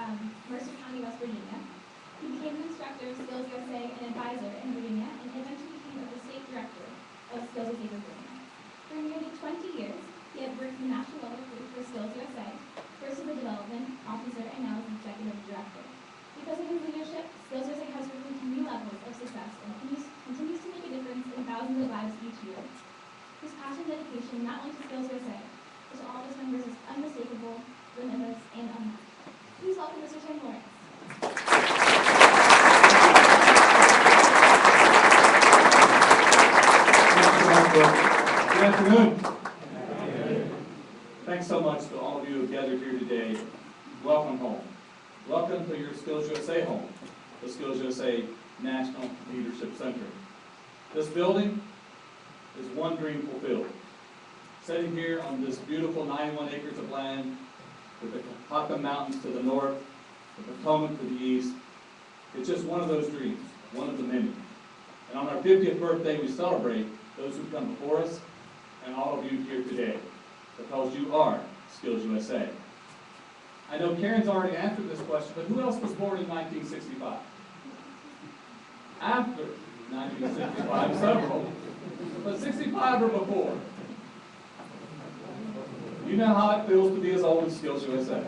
Mercer County, West Virginia. He became an instructor of SkillsUSA and advisor President, Officer, and now as Executive Director. Because of his leadership, SkillsUSA has risen to new levels of success and continues to make a difference in thousands of lives each year. His passion and dedication not only to SkillsUSA, but to all of its members is unmistakable, limitless, and unmatched. Please welcome Mr. Tim Lawrence. Good afternoon. Thanks so much to all of you who have gathered here today. Welcome home. Welcome to your SkillsUSA home, the SkillsUSA National Leadership Center. This building is one dream fulfilled. Sitting here on this beautiful 91 acres of land with the Kakaka Mountains to the north, the Potomac to the east, it's just one of those dreams, one of the many. And on our 50th birthday, we celebrate those who come before us and all of you here today, because you are SkillsUSA. I know Karen's already answered this question, but who else was born in 1965? After 1965, several, but 65 or before. You know how it feels to be as old as SkillsUSA.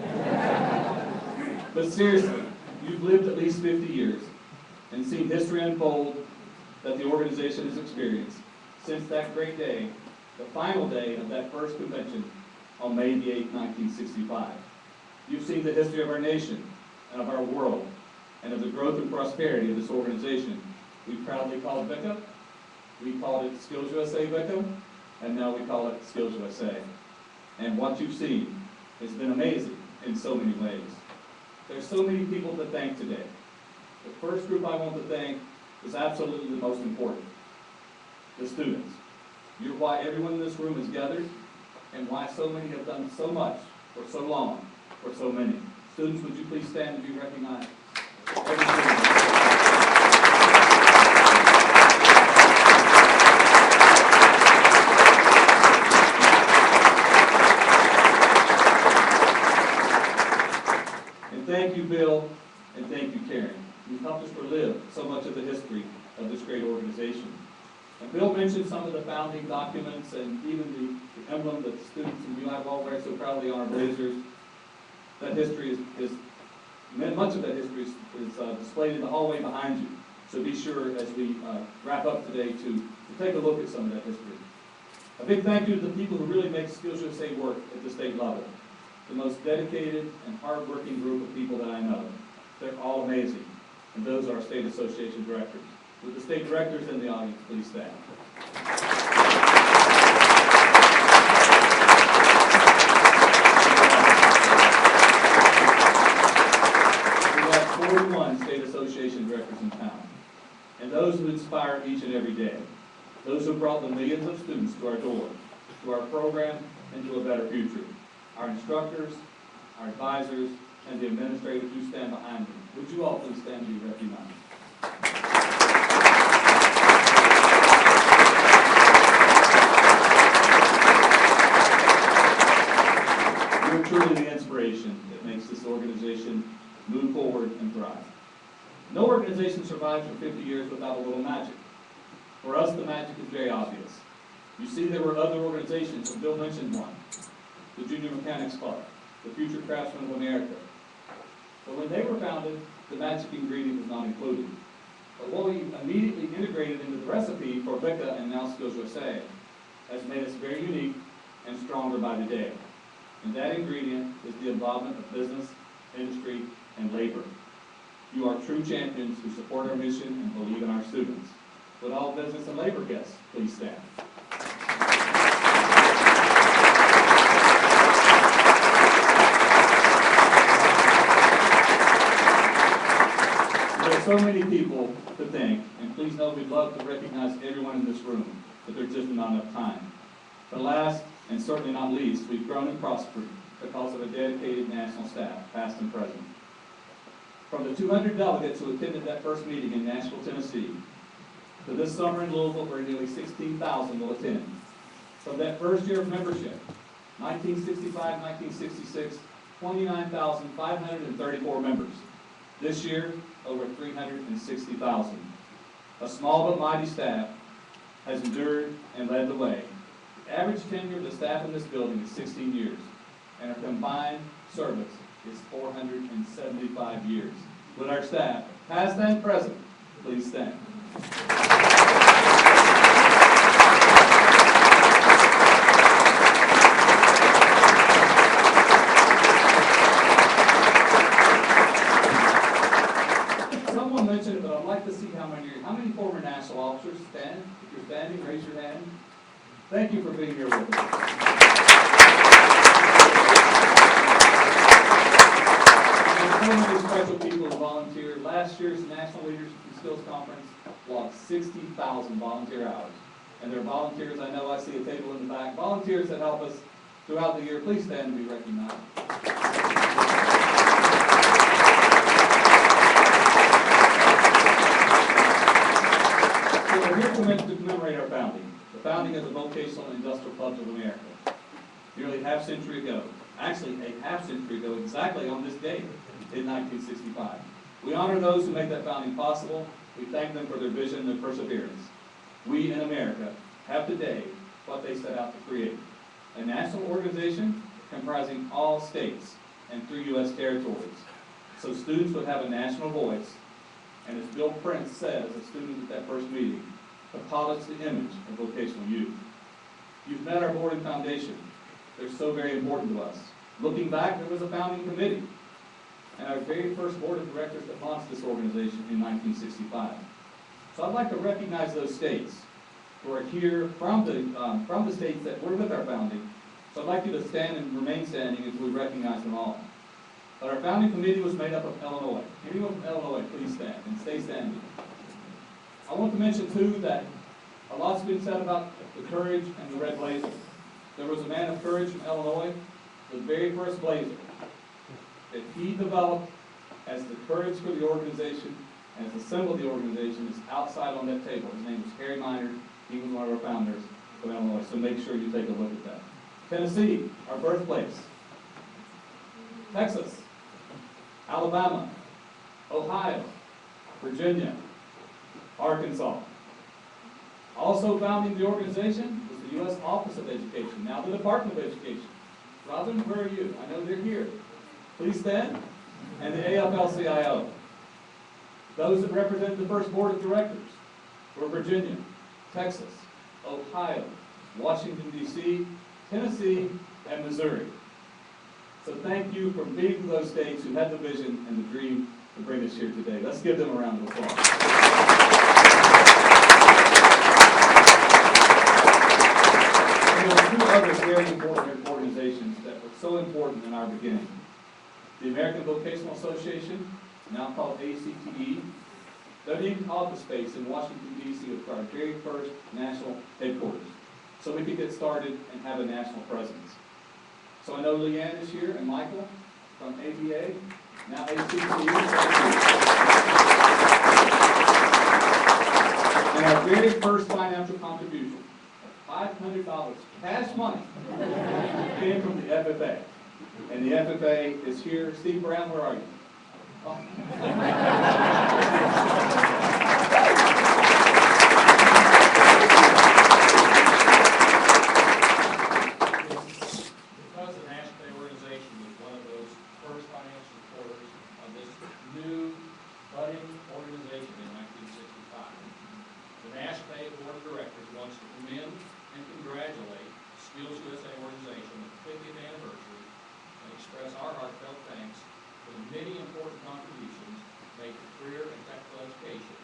But seriously, you've lived at least 50 years and seen history unfold that the organization has experienced since that great day, the final day of that first convention on May the 8th, 1965. You've seen the history of our nation and of our world and of the growth and prosperity of this organization. We proudly call it VICA. We called it SkillsUSA VICA, and now we call it SkillsUSA. And what you've seen has been amazing in so many ways. There's so many people to thank today. The first group I want to thank is absolutely the most important. The students. You're why everyone in this room is gathered and why so many have done so much for so long, for so many. Students, would you please stand and be recognized? And thank you, Bill, and thank you, Karen. You've helped us relive so much of the history of this great organization. And Bill mentioned some of the founding documents and even the emblem that the students and you and I all wear so proudly on our blazers. That history much of that history is displayed in the hallway behind you. So be sure as we wrap up today to take a look at some of that history. A big thank you to the people who really make SkillsUSA work at the state level. The most dedicated and hardworking group of people that I know. They're all amazing. And those are our state association directors. With the state directors in the audience, please stand. We have 41 state association directors in town. And those who inspire each and every day. Those who brought the millions of students to our door, to our program, and to a better future. Our instructors, our advisors, and the administrators who stand behind them. Would you all please stand and be recognized? You're truly the inspiration that makes this organization move forward and thrive. No organization survives for 50 years without a little magic. For us, the magic is very obvious. You see, there were other organizations, and Bill mentioned one, the Junior Mechanics Club, the Future Craftsmen of America. But when they were founded, the magic ingredient was not included. But what we immediately integrated into the recipe for VICA and now SkillsUSA has made us very unique and stronger by the day. And that ingredient is the involvement of business, industry, and labor. You are true champions who support our mission and believe in our students. Would all business and labor guests please stand? There are so many people to thank, and please know we'd love to recognize everyone in this room, but there's just not enough time. But last, and certainly not least, we've grown and prospered because of a dedicated national staff, past and present. From the 200 delegates who attended that first meeting in Nashville, Tennessee, to this summer in Louisville where nearly 16,000 will attend. From that first year of membership, 1965, 1966, 29,534 members. This year, over 360,000. A small but mighty staff has endured and led the way. The average tenure of the staff in this building is 16 years, and our combined service is 475 years. Would our staff, past and present, please stand. Someone mentioned it, but I'd like to see how many former national officers stand. If you're standing, raise your hand. Thank you for being here with us. So many special people who volunteered. Last year's National Leadership and Skills Conference logged 60,000 volunteer hours. And there are volunteers, I know I see a table in the back, volunteers that help us throughout the year. Please stand and be recognized. So we're here to commemorate our founding, the founding of the Vocational and Industrial Clubs of America. Nearly a half century ago, actually a half century ago exactly on this date, in 1965. We honor those who made that founding possible. We thank them for their vision and their perseverance. We in America have today what they set out to create: a national organization comprising all states and 3 U.S. territories, so students would have a national voice, and as Bill Prince said as a student at that first meeting, to polish the image of vocational youth. You've met our board and foundation. They're so very important to us. Looking back, there was a founding committee, and our very first board of directors that launched this organization in 1965. So I'd like to recognize those states who are here from the states that were with our founding. So I'd like you to stand and remain standing as we recognize them all. But our founding committee was made up of Illinois. Anyone from Illinois, please stand and stay standing. I want to mention too that a lot's been said about the courage and the red blazer. There was a man of courage from Illinois, the very first blazer that he developed as the courage for the organization and as the symbol of the organization is outside on that table. His name was Harry Minor. He was one of our founders from Illinois, so make sure you take a look at that. Tennessee, our birthplace. Texas, Alabama, Ohio, Virginia, Arkansas. Also founding the organization was the U.S. Office of Education, now the Department of Education. Robin, where are you? I know they're here. Please stand. And the AFL-CIO. Those that represent the first board of directors were Virginia, Texas, Ohio, Washington, D.C., Tennessee, and Missouri. So thank you for being from those states who had the vision and the dream to bring us here today. Let's give them a round of applause. And there were 2 other very important organizations that were so important in our beginning. The American Vocational Association, now called ACTE, doesn't even office space in Washington, D.C. with our very first national headquarters, so we could get started and have a national presence. So I know Leanne is here, and Michael from ABA, now ACTE. And our very first financial contribution, $500 cash money, came from the FFA. And the FFA is here. Steve Brown, where are you? Oh. Because the National Pay Organization was one of those first financial supporters of this new budding organization in 1965, the National Pay Board of Directors wants to commend and congratulate SkillsUSA organization with the 50th anniversary and express our heartfelt thanks for the many important contributions made to career and technical education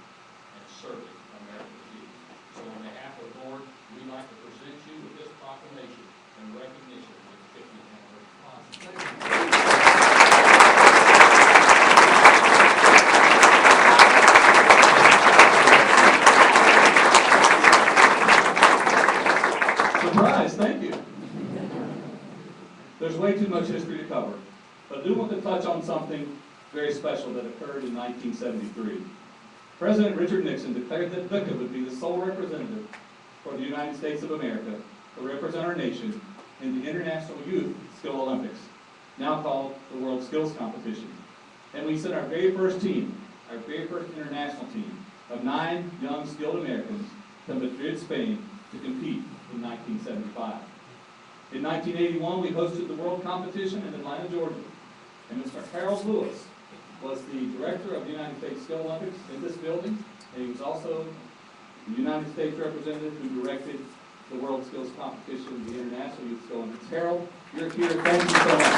and serving America's youth. So on behalf of the board, we'd like to present you with this proclamation in recognition of the 50th anniversary. Surprise, thank you. There's way too much history to cover, but I do want to touch on something very special that occurred in 1973. President Richard Nixon declared that VICA would be the sole representative for the United States of America to represent our nation in the International Youth Skill Olympics, now called the World Skills Competition. And we sent our very first team, our very first international team of 9 young skilled Americans to Madrid, Spain to compete in 1975. In 1981, we hosted the world competition in Atlanta, Georgia. And Mr. Harold Lewis was the director of the United States Skill Olympics in this building, and he was also the United States representative who directed the World Skills Competition, the International Youth Skill Olympics. Harold, you're here. Thank you so much.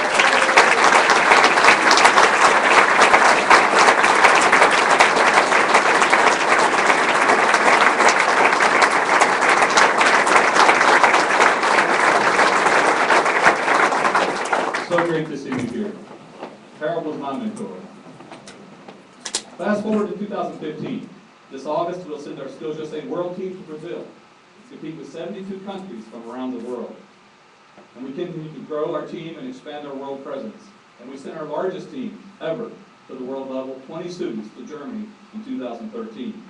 So great to see you here. Harold was my mentor. Fast forward to 2015. This August, we'll send our SkillsUSA World Team to Brazil to compete with 72 countries from around the world. And we continue to grow our team and expand our world presence. And we sent our largest team ever to the world level, 20 students, to Germany in 2013.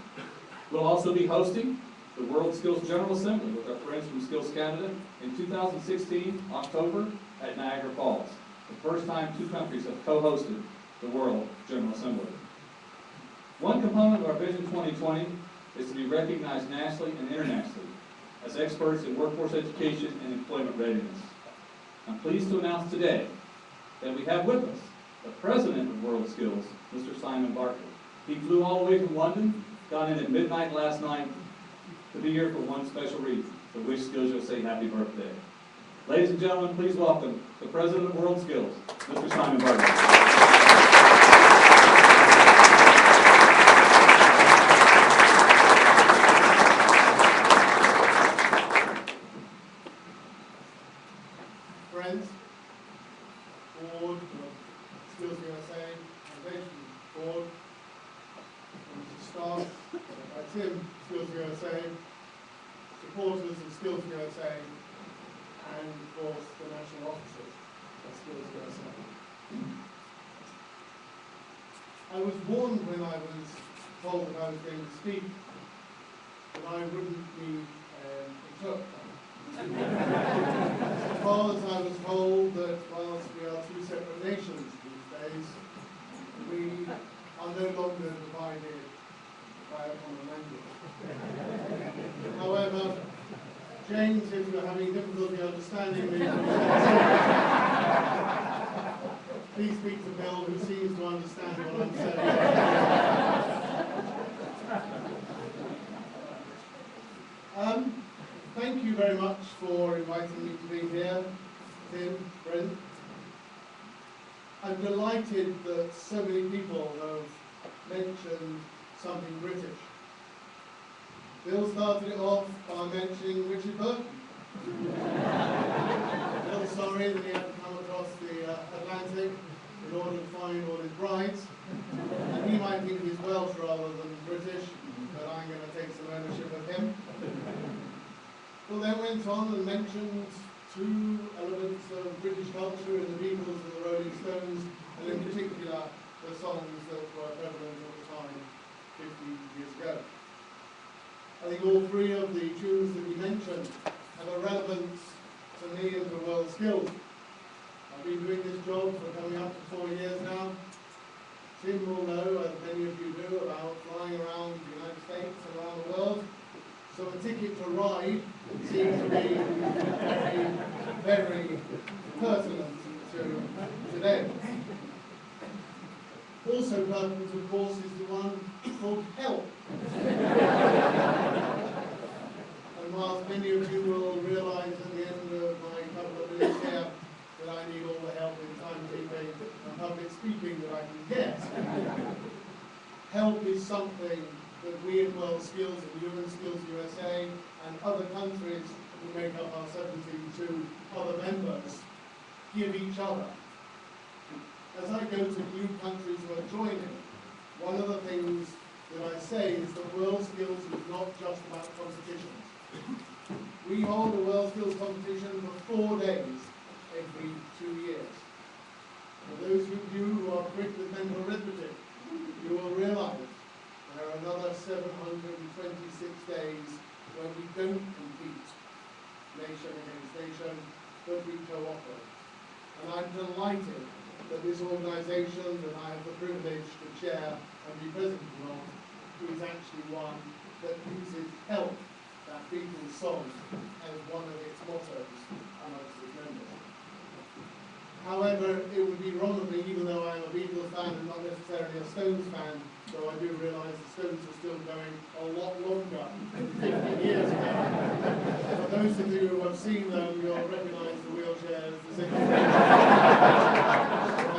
We'll also be hosting the World Skills General Assembly with our friends from Skills Canada in 2016, October, at Niagara Falls. The first time two countries have co-hosted the World General Assembly. One component of our Vision 2020 is to be recognized nationally and internationally as experts in workforce education and employment readiness. I'm pleased to announce today that we have with us the president of World Skills, Mr. Simon Barker. He flew all the way from London, got in at midnight last night to be here for one special reason, to wish SkillsUSA happy birthday. Ladies and gentlemen, please welcome the president of World Skills, Mr. Simon Barker. Friends, board of SkillsUSA, foundation board, staff, Tim, SkillsUSA, supporters of SkillsUSA, and of course the national officers of SkillsUSA. I was warned when I was told that I was going to speak that I wouldn't be interpreted. Because I was told that whilst we are two separate nations these days, we are no longer divided by a common language. However, James, if you're having difficulty understanding me, please speak to Bill, who seems to understand what I'm saying. Thank you very much for inviting me to be here, Tim, Brent. I'm delighted that so many people have mentioned something British. Bill started it off by mentioning Richard Burton. I'm a little sorry that he had to come across the Atlantic in order to find all his brides. And he might think he's Welsh rather than British, but I'm going to take some ownership of him. Bill then went on and mentioned two elements of British culture in the Beatles and the Rolling Stones, and in particular the songs that were prevalent at the time, 50 years ago. I think all three of the tunes that he mentioned have a relevance to me and to World Skills. I've been doing this job for coming up to 4 years now. Tim will know, as many of you do, about flying around the United States and around the world. So a ticket to ride seems to be very, very pertinent to today. Also pertinent, of course, is the one called help. And whilst many of you will realise at the end of my couple of minutes here that I need all the help in timekeeping and public speaking that I can get, help is something that we in World Skills and you in SkillsUSA and other countries who make up our 72 other members give each other. As I go to new countries who are joining, one of the things that I say is that World Skills is not just about competitions. We hold a World Skills competition for 4 days every 2 years. For those of you who are quick with mental arithmetic, you will realize there are another 726 days when we don't compete nation against nation, but we cooperate. And I'm delighted that this organisation that I have the privilege to chair and be president of is actually one that uses help, that Beatles song, as one of its mottos amongst its members. However, it would be wrong of me, even though I am a Beatles fan and not necessarily a Stones fan, though I do realise the Stones are still going a lot longer than 50 years ago. For those of you who have seen them, you'll recognise the wheelchairs, the singing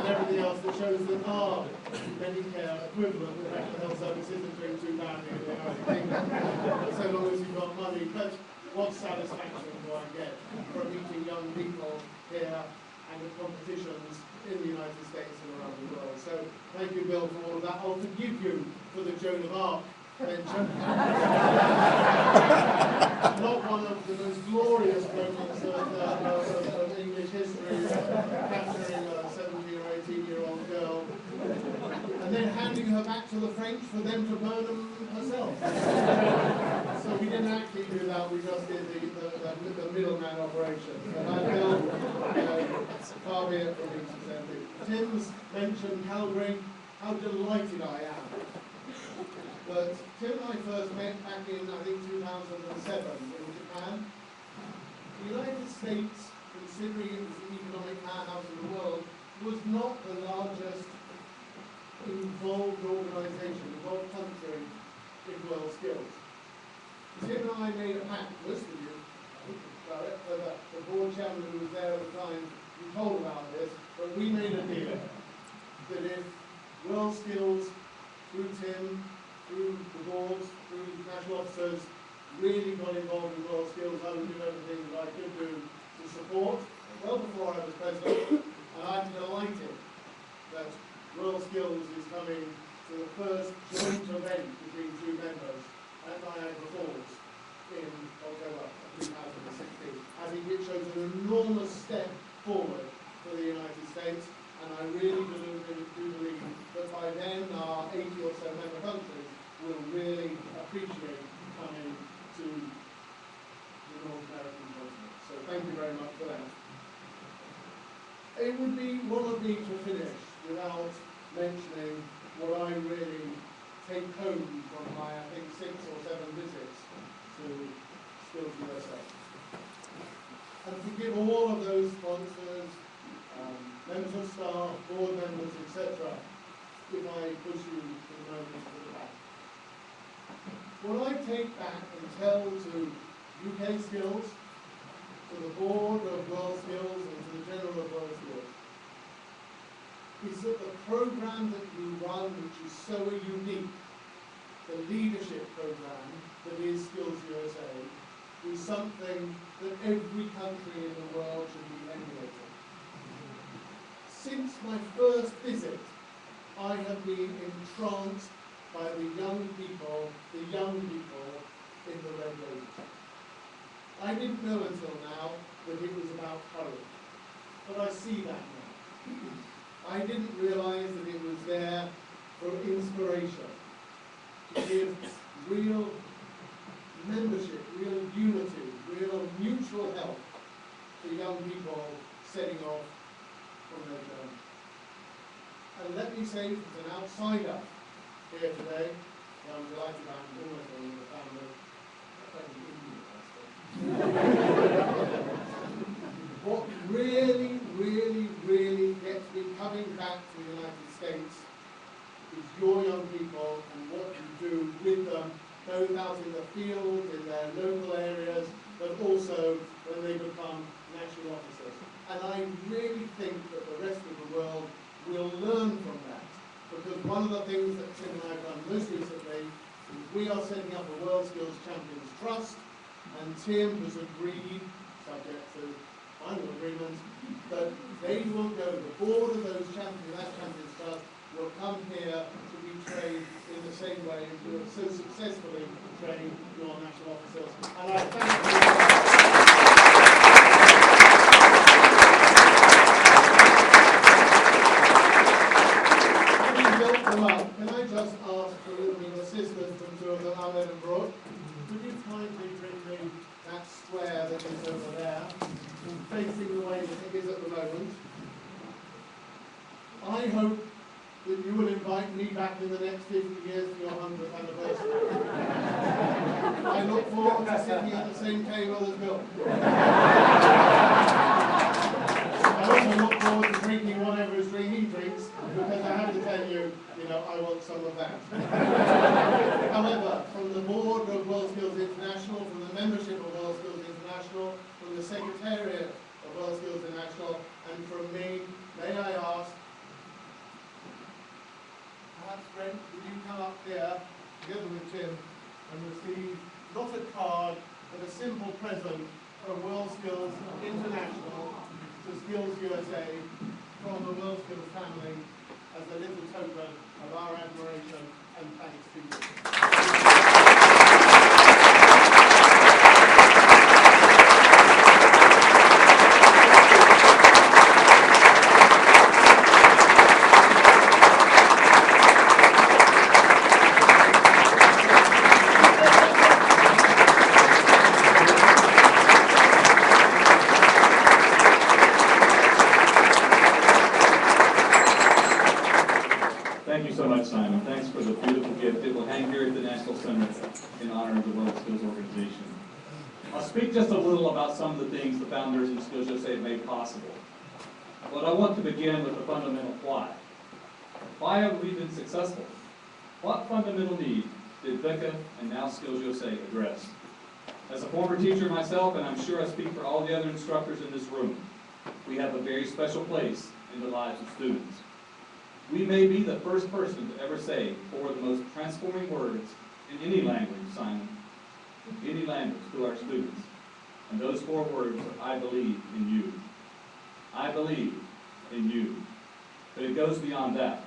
and everything else that shows that our Medicare equivalent with mental health services isn't doing too badly in the United Kingdom, so long as you've got money. But what satisfaction do I get from meeting young people here and at competitions in the United States and around the world? So thank you, Bill, for all of that. I'll forgive you for the Joan of Arc mention. Not one of the most glorious moments of English history, capturing a 17 or 18-year-old girl and then handing her back to the French for them to burn them herself. So we didn't actually do that, we just did the middleman operation. And I feel far be it from me to say that. Tim's mentioned Calgary, how delighted I am. But Tim and I first met back in, I think, 2007 in Japan. The United States, considering it was the economic powerhouse of the world, was not the largest involved organisation, involved country in world skills. Tim and I made a pact, most of you, about it, the board chairman who was there at the time, you told about this, but we made a deal that if world skills, through Tim, through the boards, through national officers, really got involved in world skills, I would do everything that I could do to support, well before I was president, and I'm delighted that World Skills is coming to the first joint event between two members at Niagara Falls in October 2016. I think it shows an enormous step forward for the United States, and I really do believe that by then our 80 or so member countries will really appreciate coming to the North American continent. So thank you very much for that. It would be wrong of me to finish without mentioning what I really take home from my, I think, 6 or 7 visits to SkillsUSA. And forgive all of those sponsors, members of staff, board members, etc., if I push you to the moment to the back. What I take back and tell to UK Skills, to the board of World Skills and to the general of World Skills, is that the program that you run, which is so unique, the leadership program that is SkillsUSA, is something that every country in the world should be emulating. Since my first visit, I have been entranced by the young people in the Red Roses. I didn't know until now that it was about courage, but I see that now. I didn't realise that it was there for inspiration, to give real membership, real unity, real mutual help to young people setting off on their journey. And let me say, as an outsider here today, I'm delighted I'm almost in the family. What really, really, really gets me coming back to the United States is your young people and what you do with them, both out in the field, in their local areas, but also when they become national officers. And I really think that the rest of the world will learn from that, because one of the things that Tim and I have done most recently is we are setting up a World Skills Champions Trust, and Tim has agreed, subject to final agreement, that they will go, the board of those champions, that Champions Trust, will come here to be trained in the same way as you have so successfully trained your national officers. And I thank you. Can I just ask for a little bit of assistance from two of them, Ahmed and Brooke? Would you kindly bring me that square that is over there, facing the way that it is at the moment? I hope that you will invite me back in the next 50 years for your 100th anniversary. I look forward to sitting at the same table as Bill. I also look forward to drinking whatever he drinks, because I have to tell you, I want some of that. However, from the board of World Skills International, from the membership of World Skills International, from the Secretariat of World Skills International, and from me, may I ask, perhaps Brent, would you come up here together with Tim and receive not a card, but a simple present from World Skills International to SkillsUSA from the World Skills family as a little token of our admiration and thanks to you. Thank you so much, Simon. Thanks for the beautiful gift. It will hang here at the National Center in honor of the World Skills Organization. I'll speak just a little about some of the things the founders of SkillsUSA have made possible. But I want to begin with the fundamental why. Why have we been successful? What fundamental need did VICA and now SkillsUSA address? As a former teacher myself, and I'm sure I speak for all the other instructors in this room, we have a very special place in the lives of students. We may be the first person to ever say four of the most transforming words in any language, Simon, any language to our students. And those four words are, I believe in you. I believe in you. But it goes beyond that.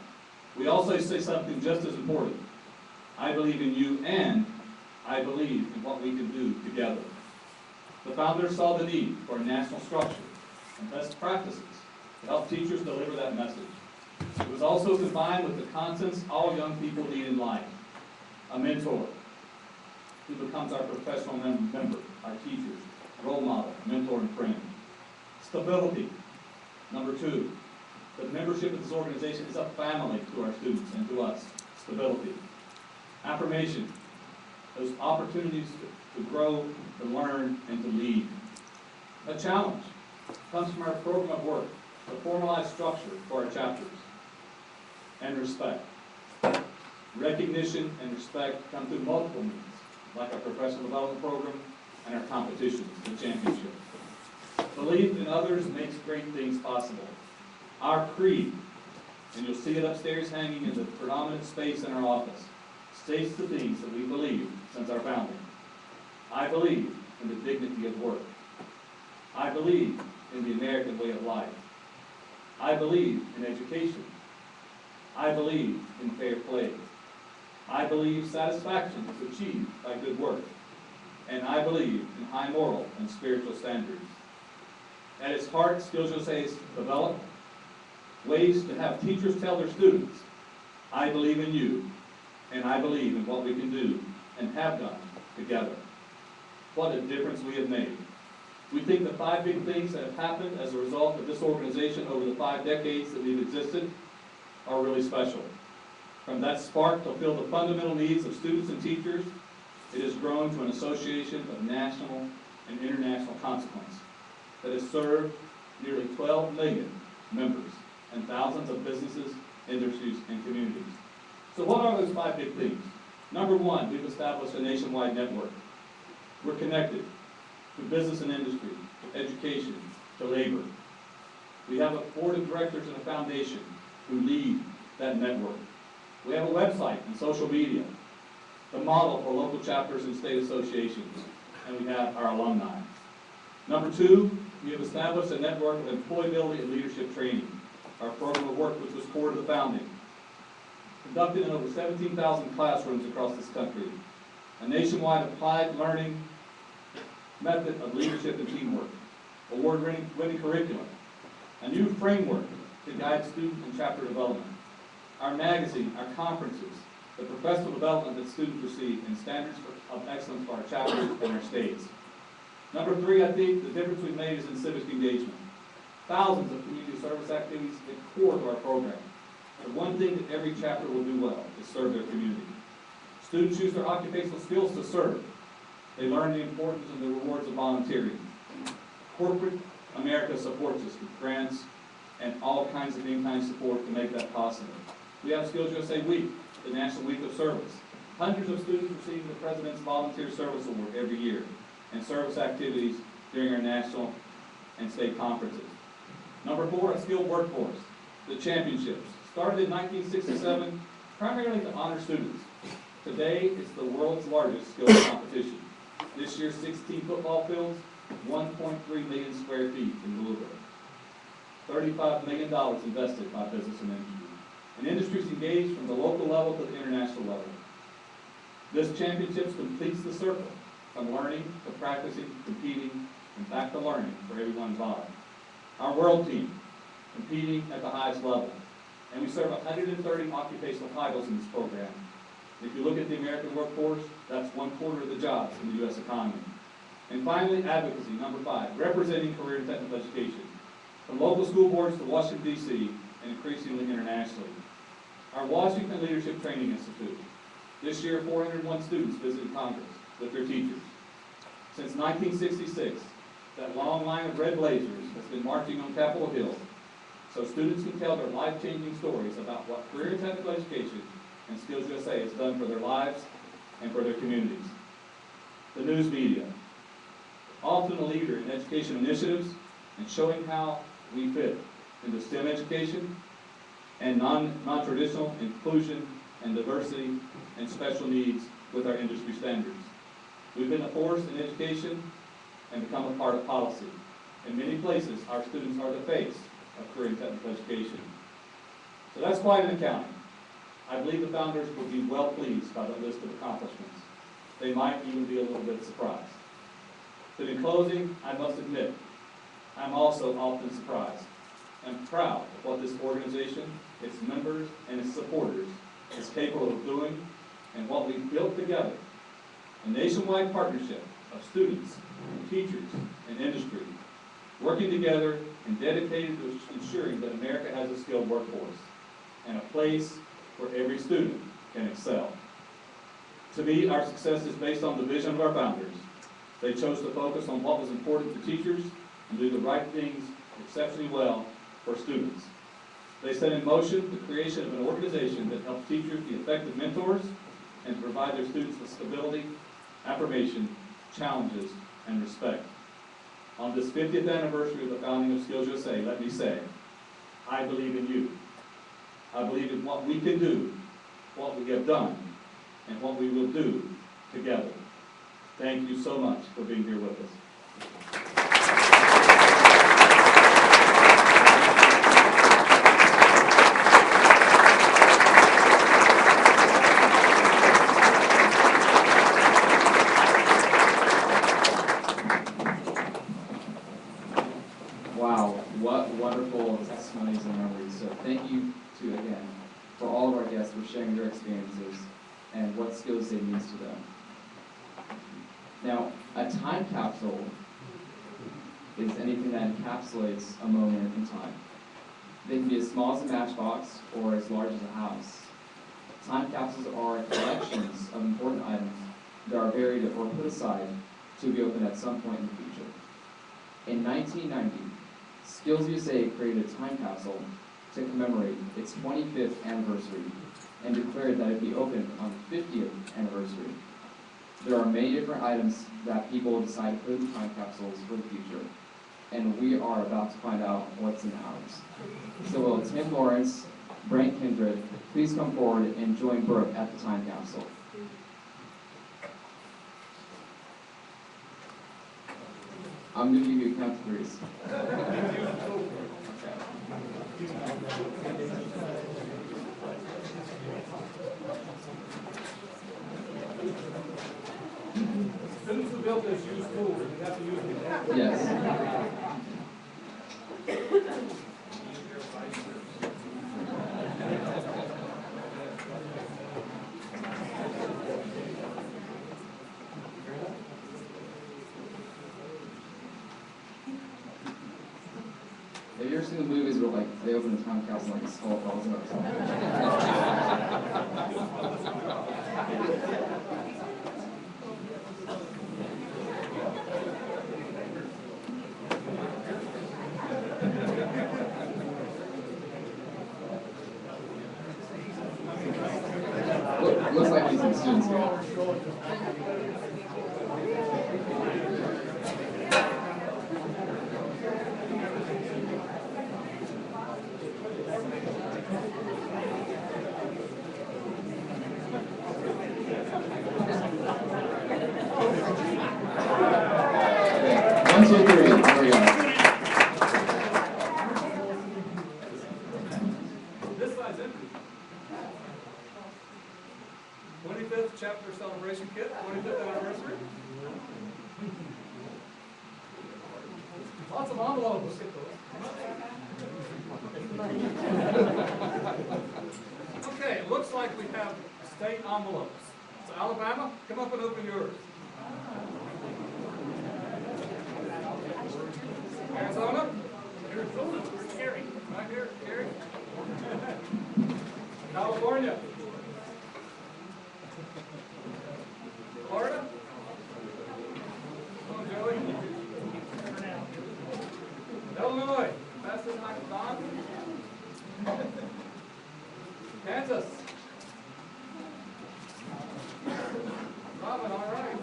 We also say something just as important. I believe in you, and I believe in what we can do together. The founders saw the need for a national structure and best practices to help teachers deliver that message. It was also combined with the contents all young people need in life. A mentor who becomes our professional member, our teachers, role model, mentor, and friend. Stability. Number two, the membership of this organization is a family to our students and to us. Stability. Affirmation. Those opportunities to grow, to learn, and to lead. A challenge comes from our program of work, the formalized structure for our chapters. And respect. Recognition and respect come through multiple means, like our professional development program and our competitions, the championship. Belief in others makes great things possible. Our creed, and you'll see it upstairs hanging in the predominant space in our office, states the things that we believe since our founding. I believe in the dignity of work. I believe in the American way of life. I believe in education. I believe in fair play. I believe satisfaction is achieved by good work. And I believe in high moral and spiritual standards. At its heart, SkillsUSA has developed ways to have teachers tell their students, I believe in you, and I believe in what we can do and have done together. What a difference we have made. We think the 5 big things that have happened as a result of this organization over the 5 decades that we've existed are really special. From that spark to fill the fundamental needs of students and teachers, it has grown to an association of national and international consequence that has served nearly 12 million members and thousands of businesses, industries, and communities. So what are those 5 big things? Number one, we've established a nationwide network. We're connected to business and industry, to education, to labor. We have a board of directors and a foundation who lead that network. We have a website and social media, the model for local chapters and state associations, and we have our alumni. Number two, we have established a network of employability and leadership training, our program of work which was core to the founding. Conducted in over 17,000 classrooms across this country, a nationwide applied learning method of leadership and teamwork, award-winning curriculum, a new framework to guide student and chapter development, our magazine, our conferences, the professional development that students receive, and standards of excellence for our chapters and our states. Number three, I think the difference we've made is in civic engagement. Thousands of community service activities at core to our program. The one thing that every chapter will do well is serve their community. Students use their occupational skills to serve. They learn the importance and the rewards of volunteering. Corporate America supports us with grants, and all kinds of in-kind support to make that possible. We have SkillsUSA Week, the National Week of Service. Hundreds of students receive the President's Volunteer Service Award every year, and service activities during our national and state conferences. Number 4, a skilled workforce. The championships. Started in 1967, primarily to honor students. Today, it's the world's largest skills competition. This year, 16 football fields, 1.3 million square feet in Louisville. $35 million invested by business and industry. And industries engaged from the local level to the international level. This championships completes the circle from learning to practicing, competing, and back to learning for everyone involved. Our world team, competing at the highest level. And we serve 130 occupational titles in this program. If you look at the American workforce, that's 1/4 of the jobs in the U.S. economy. And finally, advocacy, number 5, representing career and technical education. From local school boards to Washington, D.C., and increasingly internationally. Our Washington Leadership Training Institute. This year, 401 students visited Congress with their teachers. Since 1966, that long line of red blazers has been marching on Capitol Hill so students can tell their life-changing stories about what career and technical education and SkillsUSA has done for their lives and for their communities. The news media, often a leader in education initiatives and showing how we fit into STEM education and non-traditional inclusion and diversity and special needs with our industry standards. We've been a force in education and become a part of policy. In many places, our students are the face of career and technical education. So that's quite an accounting. I believe the founders would be well pleased by the list of accomplishments. They might even be a little bit surprised. But in closing, I must admit, I'm also often surprised. I'm proud of what this organization, its members, and its supporters is capable of doing and what we've built together. A nationwide partnership of students, teachers, and industry, working together and dedicated to ensuring that America has a skilled workforce and a place where every student can excel. To me, our success is based on the vision of our founders. They chose to focus on what was important to teachers and do the right things exceptionally well for students. They set in motion the creation of an organization that helps teachers be effective mentors and to provide their students with stability, affirmation, challenges, and respect. On this 50th anniversary of the founding of SkillsUSA, let me say, I believe in you. I believe in what we can do, what we have done, and what we will do together. Thank you so much for being here with us. Wow, what wonderful testimonies and memories. So thank you to, again, for all of our guests for sharing their experiences and what SkillsUSA means to them. Now, a time capsule is anything that encapsulates a moment in time. They can be as small as a matchbox or as large as a house. Time capsules are collections of important items that are buried or put aside to be opened at some point in the future. In 1990, SkillsUSA created a time capsule to commemorate its 25th anniversary and declared that it be opened on the 50th anniversary. There are many different items that people decide to put in time capsules for the future, and we are about to find out what's in ours. So will Tim Lawrence, Brent Kindred, please come forward and join Brooke at the time capsule. I'm going to give you a count to threes. Students who built this use tools, we have to use them. Yes. Have you ever seen the movies where like they open the time capsule and like a skull falls out or something? Looks like we some students here. One, two, three. There we go. This side's empty. 25th chapter celebration kit, 25th anniversary. Lots of envelopes. Okay, it looks like we have state envelopes. So Alabama, come up and open yours. Arizona? Gary. Right here, Gary. California. Florida? Come on, Joey. Illinois. Pass this mic to Don. Kansas. Robin, all right.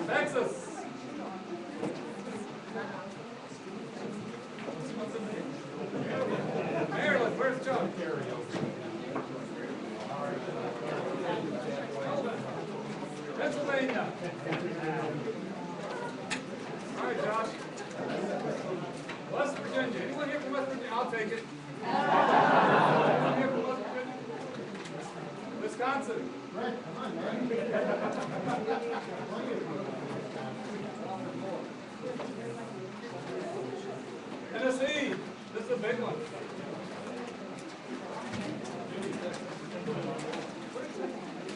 Texas. Maryland, where's Chuck? Pennsylvania. All right, Josh. West Virginia. Anyone here from West Virginia? I'll take it. Anyone here from West Virginia? Wisconsin. Tennessee. This is a big one.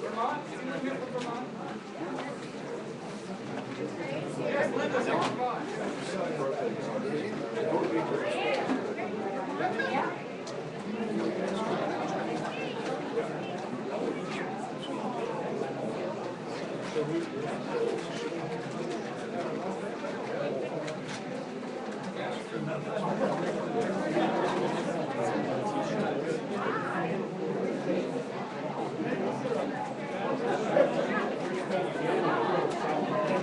Vermont? Anyone here from Vermont? Yes, Linda's here from Vermont.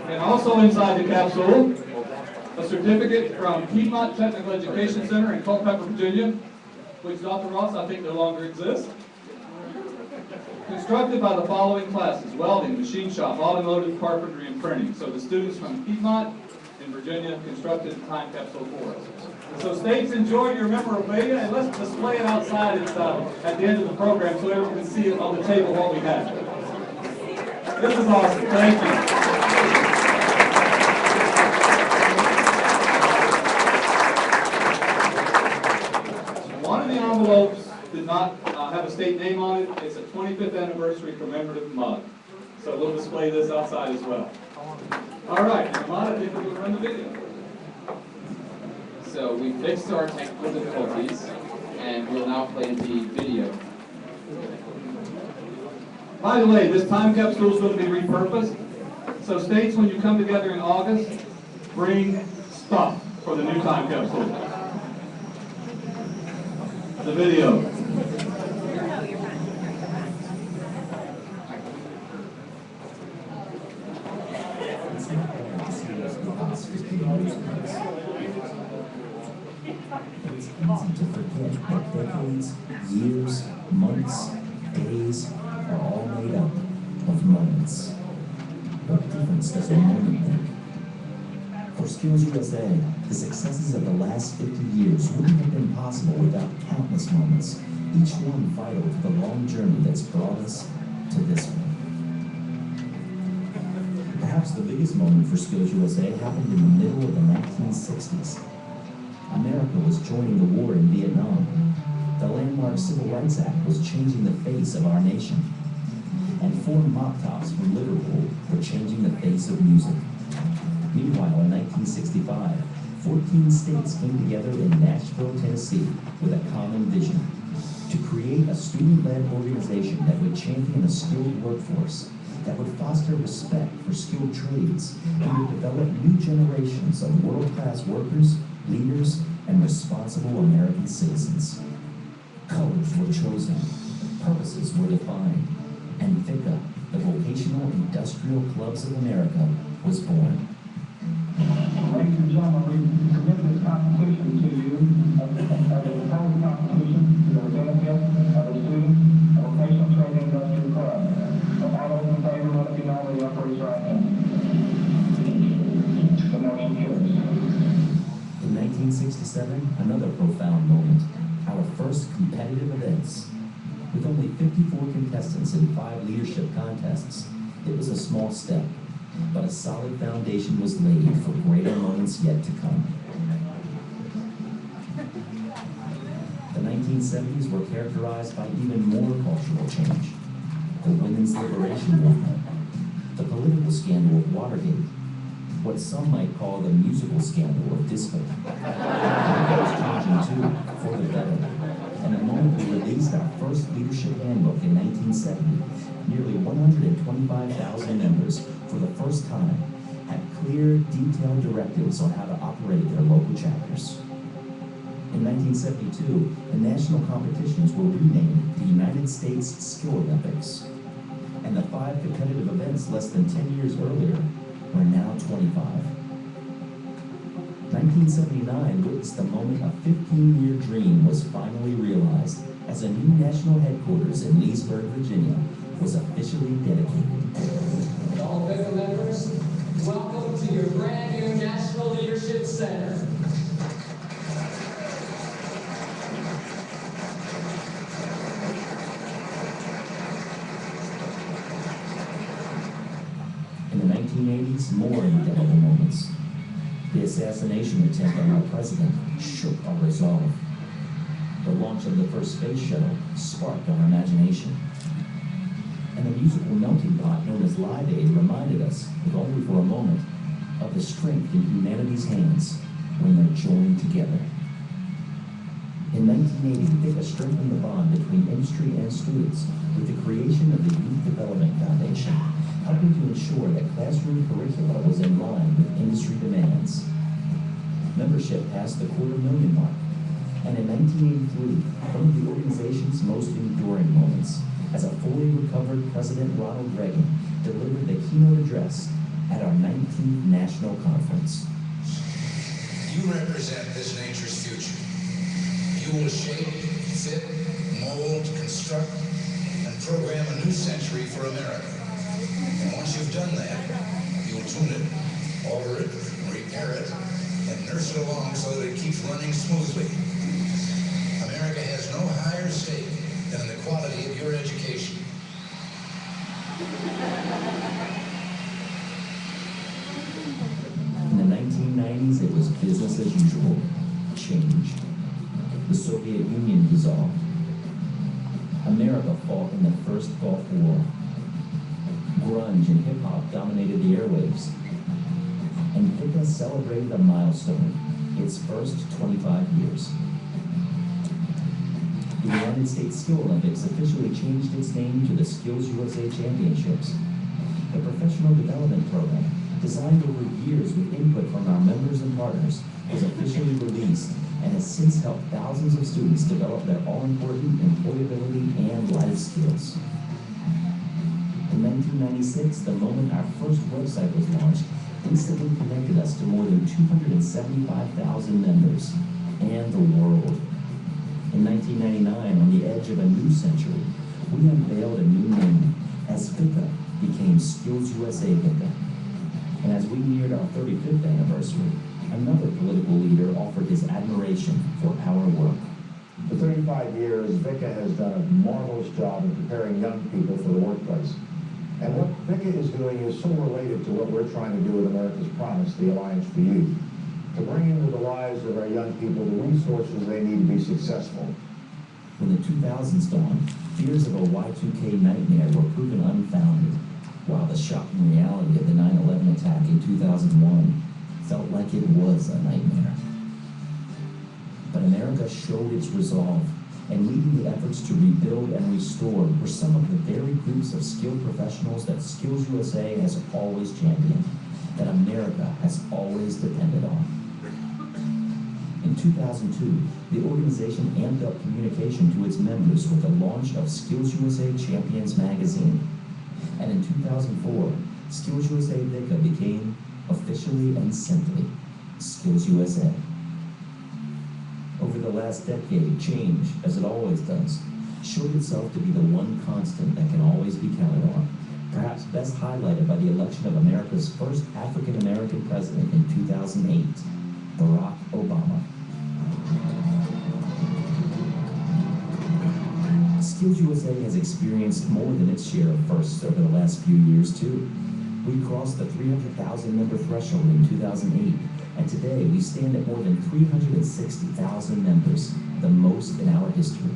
And also inside the capsule, a certificate from Piedmont Technical Education Center in Culpeper, Virginia, which Dr. Ross, I think, no longer exists. Constructed by the following classes: welding, machine shop, automotive, carpentry, and printing. So the students from Piedmont in Virginia constructed the time capsule for us. So states, enjoy your memorabilia, and let's display it outside at the end of the program so everyone can see it on the table what we have. This is awesome. Thank you. One of the envelopes did not have a state name on it. It's a 25th anniversary commemorative mug. So we'll display this outside as well. All right, Ahmad, I think we're going to run the video. So we fixed our technical difficulties, and we'll now play the video. By the way, this time capsule is going to be repurposed. So states, when you come together in August, bring stuff for the new time capsule. The video. It's easy to forget that decades, years, months, days are all made up of moments. What difference does a moment make? For SkillsUSA, the successes of the last 50 years wouldn't have been possible without countless moments, each one vital to the long journey that's brought us to this one. Perhaps the biggest moment for SkillsUSA happened in the middle of the 1960s. America was joining the war in Vietnam. The landmark Civil Rights Act was changing the face of our nation. And four mop tops from Liverpool were changing the face of music. Meanwhile, in 1965, 14 states came together in Nashville, Tennessee, with a common vision: to create a student-led organization that would champion a skilled workforce, that would foster respect for skilled trades, and would develop new generations of world-class workers, leaders, and responsible American citizens. Colors were chosen: Purposes were defined, and VICA, the Vocational Industrial Clubs of America, was born. Ladies and gentlemen, we submit this Constitution to you as a proposed Constitution to the benefit of the students of Vocational Training Industrial Club. All those in favor, let it be known with the upper right hand. The motion carries. In 1967, another profound moment, our first competitive events. With only 54 contestants in 5 leadership contests, it was a small step, but a solid foundation was laid for greater moments yet to come. The 1970s were characterized by even more cultural change. The women's liberation movement, the political scandal of Watergate, what some might call the musical scandal of disco. It was changing too, for the better. And the moment we released our first leadership handbook in 1970, nearly 125,000 members, for the first time, had clear, detailed directives on how to operate their local chapters. In 1972, the national competitions were renamed the United States Skill Olympics. And the 5 competitive events less than 10 years earlier were now 25. 1979 witnessed the moment a 15-year dream was finally realized as a new national headquarters in Leesburg, Virginia, was officially dedicated. All VICA members, welcome to your brand new National Leadership Center. In the 1980s, more indelible moments. The assassination attempt on our president shook our resolve. The launch of the first space shuttle sparked our imagination. And the musical melting pot known as Live Aid reminded us, if only for a moment, of the strength in humanity's hands when they're joined together. In 1980, VICA strengthened the bond between industry and students with the creation of the Youth Development Foundation, helping to ensure that classroom curricula was in line with industry demands. Membership passed the 250,000 mark, and in 1983, one of the organization's most enduring moments, as a fully recovered President Ronald Reagan delivered the keynote address at our 19th National Conference. You represent this nature's future. You will shape, fit, mold, construct, and program a new century for America. And once you've done that, you'll tune it, alter it, repair it, and nurse it along so that it keeps running smoothly. America has no higher stake than in the quality of your education. In the 1990s, it was business as usual. Change. The Soviet Union dissolved. America fought in the First Gulf War. Grunge and hip-hop dominated the airwaves. And VICA celebrated a milestone, its first 25 years. The United States Skill Olympics officially changed its name to the SkillsUSA Championships. The professional development program, designed over years with input from our members and partners, was officially released and has since helped thousands of students develop their all-important employability and life skills. In 1996, the moment our first website was launched, instantly connected us to more than 275,000 members and the world. In 1999, on the edge of a new century, we unveiled a new name as VICA became SkillsUSA VICA. And as we neared our 35th anniversary, another political leader offered his admiration for our work. For 35 years, VICA has done a marvelous job in preparing young people for the workplace. And what VICA is doing is so related to what we're trying to do with America's Promise, the Alliance for Youth, to bring into the lives of our young people the resources they need to be successful. When the 2000s dawned, fears of a Y2K nightmare were proven unfounded, while the shocking reality of the 9/11 attack in 2001 felt like it was a nightmare. But America showed its resolve, and leading the efforts to rebuild and restore were some of the very groups of skilled professionals that SkillsUSA has always championed, that America has always depended on. In 2002, the organization amped up communication to its members with the launch of SkillsUSA Champions magazine. And in 2004, SkillsUSA VICA became, officially and simply, SkillsUSA. Over the last decade, change, as it always does, showed itself to be the one constant that can always be counted on, perhaps best highlighted by the election of America's first African-American president in 2008, Barack Obama. SkillsUSA has experienced more than its share of firsts over the last few years, too. We crossed the 300,000 member threshold in 2008, and today we stand at more than 360,000 members, the most in our history.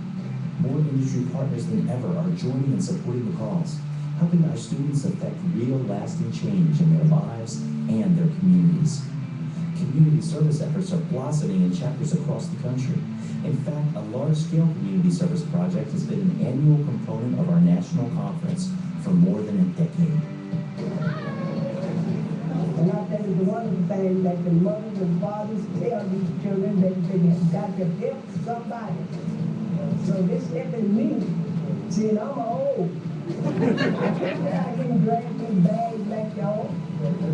More industry partners than ever are joining and supporting the cause, helping our students affect real lasting change in their lives and their communities. Community service efforts are blossoming in chapters across the country. In fact, a large-scale community service project has been an annual component of our national conference for more than a decade. And I think it's a wonderful thing that the mothers and fathers tell these children that they have got to help somebody. So this helping me, seeing I'm old. I can drag these bags like y'all,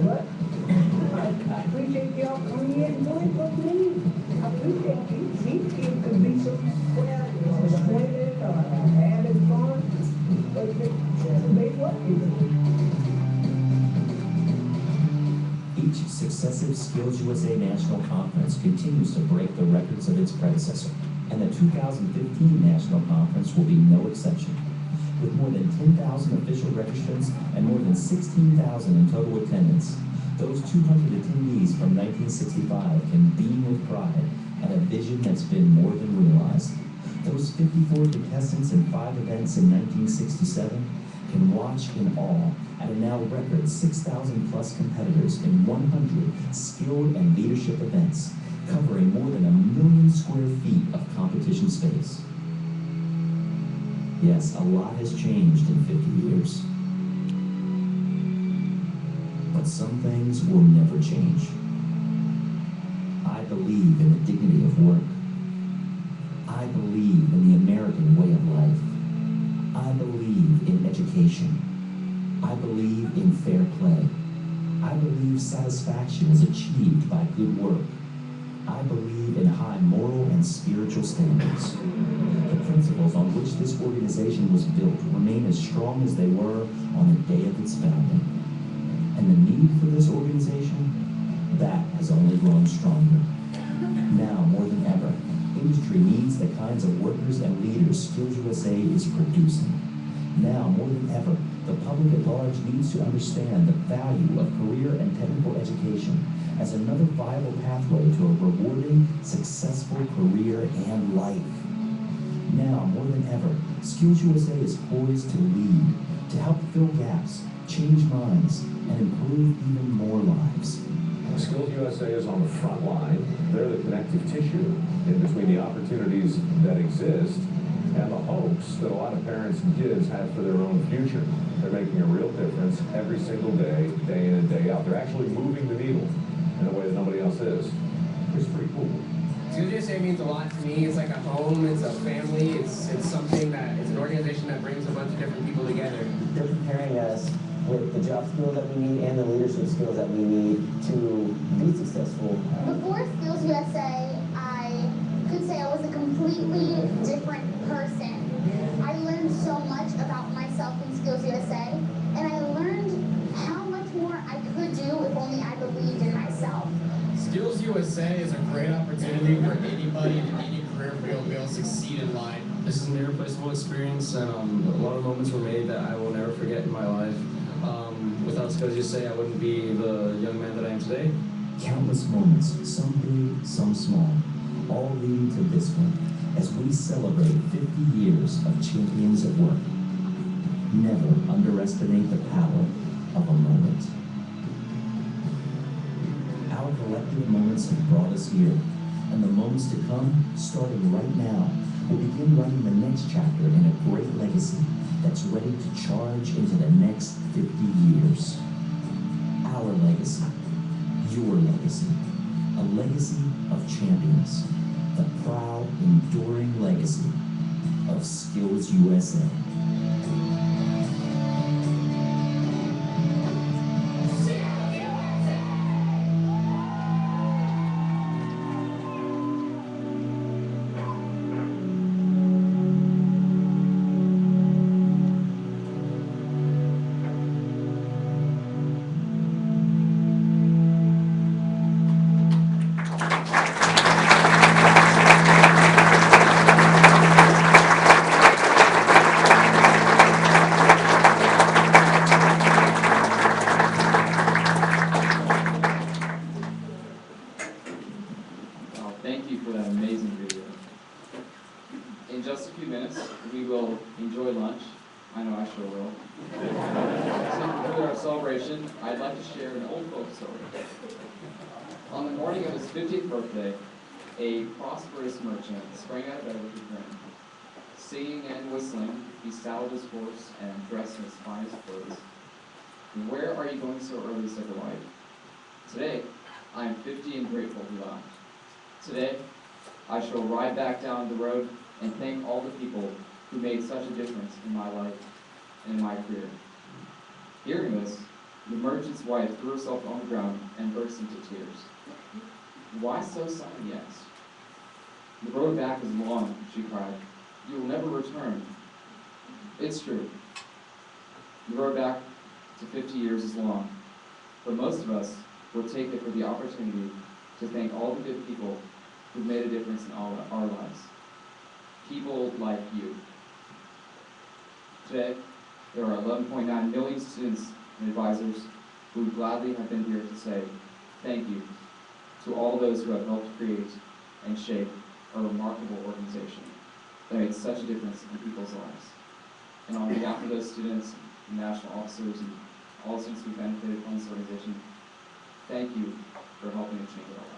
but I appreciate y'all coming here and doing for me. I appreciate these kids could be so sweating or having fun, but they working. Each successive SkillsUSA National Conference continues to break the records of its predecessor, and the 2015 National Conference will be no exception. With more than 10,000 official registrants and more than 16,000 in total attendance, those 200 attendees from 1965 can beam with pride at a vision that's been more than realized. Those 54 contestants in 5 events in 1967 can watch in awe at a now record 6,000 plus competitors in 100 skilled and leadership events, covering more than 1 million square feet of competition space. Yes, a lot has changed in 50 years. But some things will never change. I believe in the dignity of work. I believe in the American way of life. I believe in education. I believe in fair play. I believe satisfaction is achieved by good work. I believe in high moral and spiritual standards. The principles on which this organization was built remain as strong as they were on the day of its founding. And the need for this organization, that has only grown stronger. Now, more than ever, industry needs the kinds of workers and leaders SkillsUSA is producing. Now, more than ever, the public at large needs to understand the value of career and technical education as another viable pathway to a rewarding, successful career and life. Now, more than ever, SkillsUSA is poised to lead, to help fill gaps, change minds, and improve even more lives. SkillsUSA is on the front line. They're the connective tissue in between the opportunities that exist and the hopes that a lot of parents and kids have for their own future. They're making a real difference every single day, day in and day out. They're actually moving the needle in a way that nobody else is. It's pretty cool. SkillsUSA means a lot to me. It's like a home, it's a family, it's something that, it's an organization that brings a bunch of different people together. They're preparing us with the job skills that we need and the leadership skills that we need to be successful. Before SkillsUSA, I could say I was a completely different person. I learned so much about myself in SkillsUSA, and I learned how much more I could do if only I believed in myself. SkillsUSA is a great opportunity for anybody in any career field to be able to succeed in life. This is an irreplaceable experience, and a lot of moments were made that I will never forget in my life. Without SkillsUSA, I wouldn't be the young man that I am today. Countless moments, some big, some small, all leading to this one, as we celebrate 50 years of champions at work. Never underestimate the power of a moment. Our collective moments have brought us here, and the moments to come, starting right now, will begin writing the next chapter in a great legacy that's ready to charge into the next 50 years. Our legacy, your legacy, a legacy of champions, the proud, enduring legacy of Skills USA. Thank you for that amazing video. In just a few minutes, we will enjoy lunch. I know I sure will. To conclude our celebration, I'd like to share an old folk story. On the morning of his 50th birthday, a prosperous merchant sprang out of bed with a grin. Singing and whistling, he saddled his horse and dressed in his finest clothes. "Where are you going so early?" said the wife. "Today, I am 50 and grateful," he laughed. "Today, I shall ride back down the road and thank all the people who made such a difference in my life and in my career." Hearing this, the merchant's wife threw herself on the ground and burst into tears. "Why so sad?" he asked. "The road back is long," she cried. "You will never return." It's true. The road back to 50 years is long, but most of us will take it for the opportunity to thank all the good people who've made a difference in all our lives. People like you. Today, there are 11.9 million students and advisors who would gladly have been here to say thank you to all those who have helped create and shape a remarkable organization that made such a difference in people's lives. And on behalf of those students, national officers, and all the students who benefited from this organization, thank you for helping to change our lives.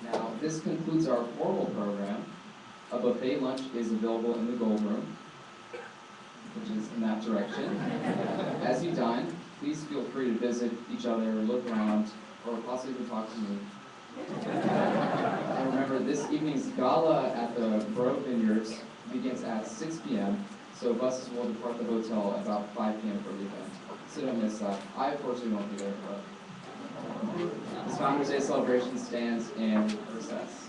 Now, this concludes our formal program. A buffet lunch is available in the gold room, which is in that direction. As you dine, please feel free to visit each other, look around, or possibly even talk to me. And remember, this evening's gala at the Grove Vineyards begins at 6 p.m., so buses will depart the hotel at about 5 p.m. for the event. So don't miss that. I, unfortunately, won't be there, but this Founders Day celebration stands in recess.